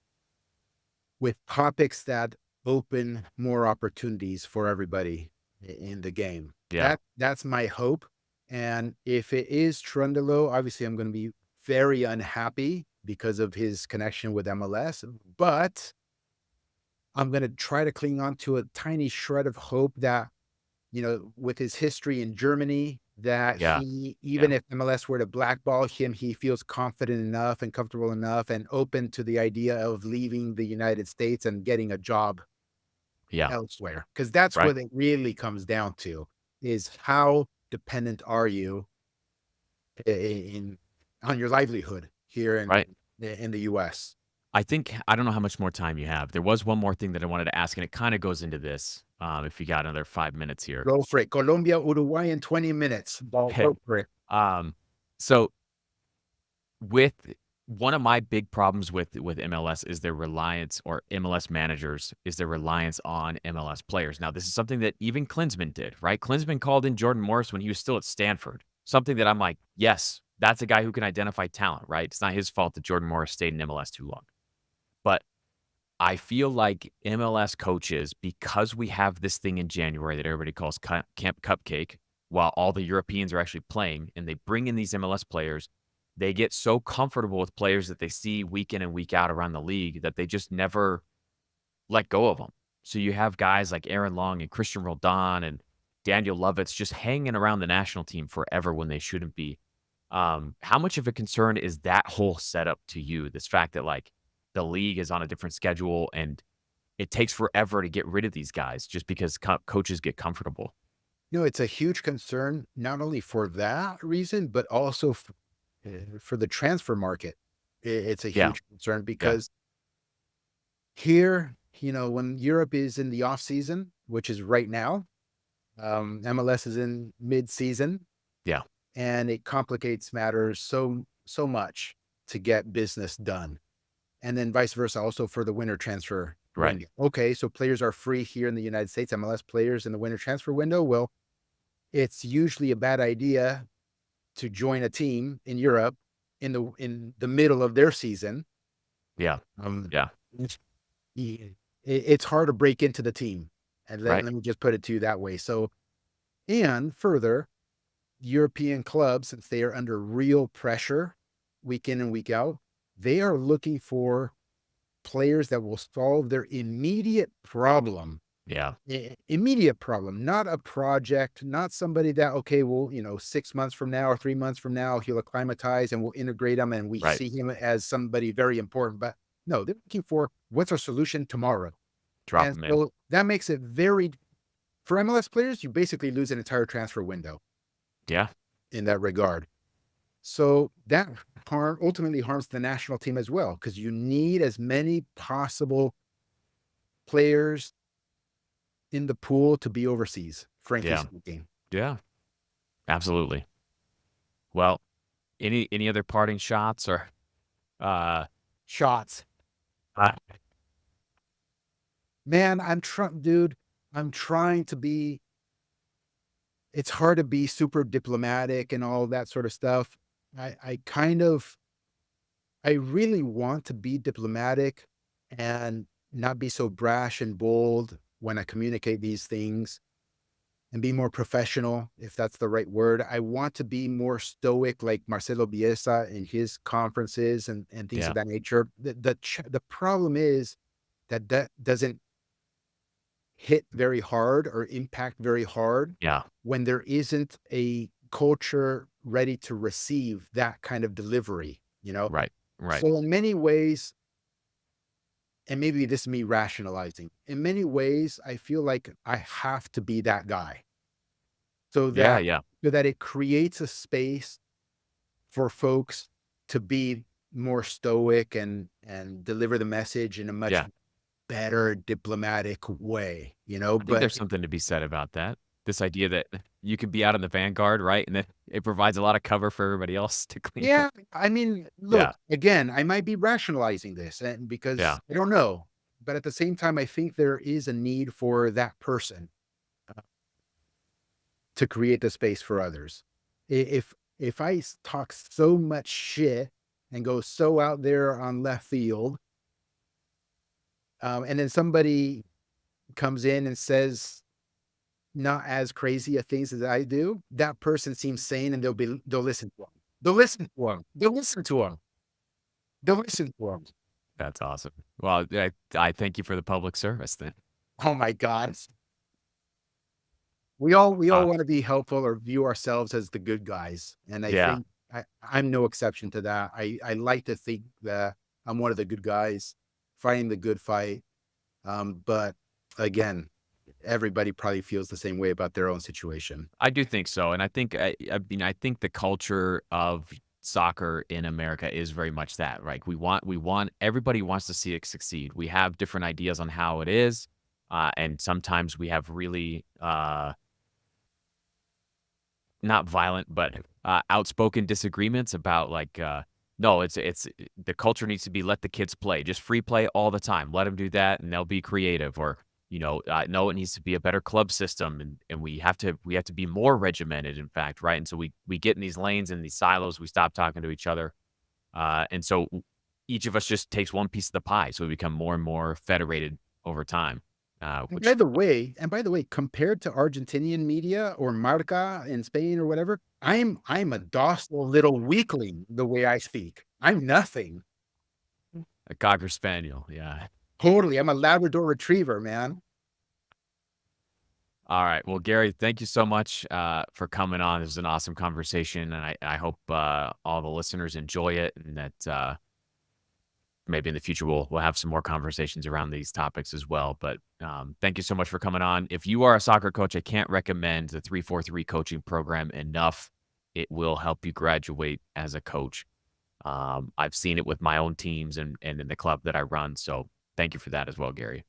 A: with topics that open more opportunities for everybody in the game.
B: yeah,
A: That's my hope. And if it is Trundle, obviously I'm going to be very unhappy because of his connection with MLS, but I'm going to try to cling on to a tiny shred of hope that, with his history in Germany, that
B: yeah,
A: he,
B: yeah,
A: even if MLS were to blackball him, he feels confident enough and comfortable enough and open to the idea of leaving the United States and getting a job
B: yeah.
A: elsewhere. Because that's
B: Right,
A: what it really comes down to, is how dependent are you in on your livelihood here
B: right.
A: in the US?
B: I don't know how much more time you have. There was one more thing that I wanted to ask, and it kinda goes into this, if you got another 5 minutes here.
A: Go for it. Colombia, Uruguay in 20 minutes. Ball, go for it.
B: Um, so with one of my big problems with MLS is their reliance, or MLS managers is their reliance on MLS players. Now, this is something that even Klinsman did, right? Klinsman called in Jordan Morris when he was still at Stanford. Something that I'm like, yes, that's a guy who can identify talent, right? It's not his fault that Jordan Morris stayed in MLS too long. But I feel like MLS coaches, because we have this thing in January that everybody calls Camp Cupcake, while all the Europeans are actually playing, and they bring in these MLS players, they get so comfortable with players that they see week in and week out around the league that they just never let go of them. So you have guys like Aaron Long and Christian Roldan and Daniel Lovitz just hanging around the national team forever when they shouldn't be. How much of a concern is that whole setup to you? This fact that like the league is on a different schedule and it takes forever to get rid of these guys just because coaches get comfortable.
A: It's a huge concern, not only for that reason, but also for the transfer market. It's a
B: Yeah,
A: huge concern
B: yeah,
A: because here, when Europe is in the off season, which is right now, MLS is in mid season,
B: yeah,
A: and it complicates matters so much to get business done. And then vice versa, also for the winter transfer
B: right.
A: window. Okay, so players are free here in the United States, MLS players in the winter transfer window. Well, it's usually a bad idea to join a team in Europe in the middle of their season.
B: Yeah,
A: Um,
B: yeah,
A: it's it's hard to break into the team, and let
B: right.
A: let me just put it to you that way. So, and further, European clubs, since they are under real pressure week in and week out, they are looking for players that will solve their immediate problem.
B: Yeah,
A: Immediate problem, not a project, not somebody that, okay, well, 6 months from now or 3 months from now, he'll acclimatize and we'll integrate him and we
B: right.
A: see him as somebody very important. But no, they're looking for what's our solution tomorrow.
B: Drop
A: And
B: them in.
A: so that makes it very, for MLS players, you basically lose an entire transfer window
B: Yeah,
A: in that regard. So that ultimately harms the national team as well, because you need as many possible players in the pool to be overseas, frankly
B: yeah,
A: speaking.
B: yeah. Absolutely. Well, any other parting shots or uh
A: Shots.
B: uh,
A: Man, dude, I'm trying to be, it's hard to be super diplomatic and all that sort of stuff. I kind of, I really want to be diplomatic and not be so brash and bold when I communicate these things and be more professional, if that's the right word. I want to be more stoic, like Marcelo Bielsa in his conferences and things of
B: yeah,
A: that nature. The problem is that that doesn't hit very hard or impact very hard
B: yeah,
A: when there isn't a culture ready to receive that kind of delivery, you know?
B: right, right.
A: So in many ways, and maybe this is me rationalizing, in many ways, I feel like I have to be that guy so
B: Yeah,
A: that
B: yeah,
A: it creates a space for folks to be more stoic and deliver the message in a much
B: yeah.
A: better diplomatic way,
B: I think
A: but
B: there's something to be said about that. This idea that you can be out in the vanguard, right? And then it provides a lot of cover for everybody else to clean up.
A: yeah, I mean, look,
B: Yeah,
A: again, I might be rationalizing this and
B: yeah,
A: because I don't know, but at the same time, I think there is a need for that person to create the space for others. If I talk so much shit and go so out there on left field, and then somebody comes in and says not as crazy a things as I do, that person seems sane and they'll listen to him. They'll listen to him. They'll listen to him. They'll listen to him.
B: that's awesome. Well, I thank you for the public service then.
A: Oh my God. We all
B: Uh,
A: want to be helpful or view ourselves as the good guys. And I
B: yeah,
A: think I'm no exception to that. I like to think that I'm one of the good guys fighting the good fight. But again, everybody probably feels the same way about their own situation.
B: I do think so, and I mean, I think the culture of soccer in America is very much that, right? We want everybody wants to see it succeed. We have different ideas on how it is, and sometimes we have really, not violent, but, outspoken disagreements about, like, No, it's the culture needs to be let the kids play, just free play all the time. Let them do that, and they'll be creative. Or no, it needs to be a better club system, and we have to be more regimented. In fact, right? And so we get in these lanes and these silos. We stop talking to each other, and so each of us just takes one piece of the pie. So we become more and more federated over time.
A: And
B: Which
A: by the way, compared to Argentinian media or Marca in Spain or whatever, I'm a docile little weakling the way I speak. I'm nothing.
B: a cocker spaniel, yeah.
A: Totally. I'm a Labrador retriever, man.
B: All right. Well, Gary, thank you so much for coming on. This was an awesome conversation, and I hope all the listeners enjoy it, and that maybe in the future we'll have some more conversations around these topics as well. But thank you so much for coming on. If you are a soccer coach, I can't recommend the 343 coaching program enough. It will help you graduate as a coach. I've seen it with my own teams and in the club that I run. So thank you for that as well, Gary.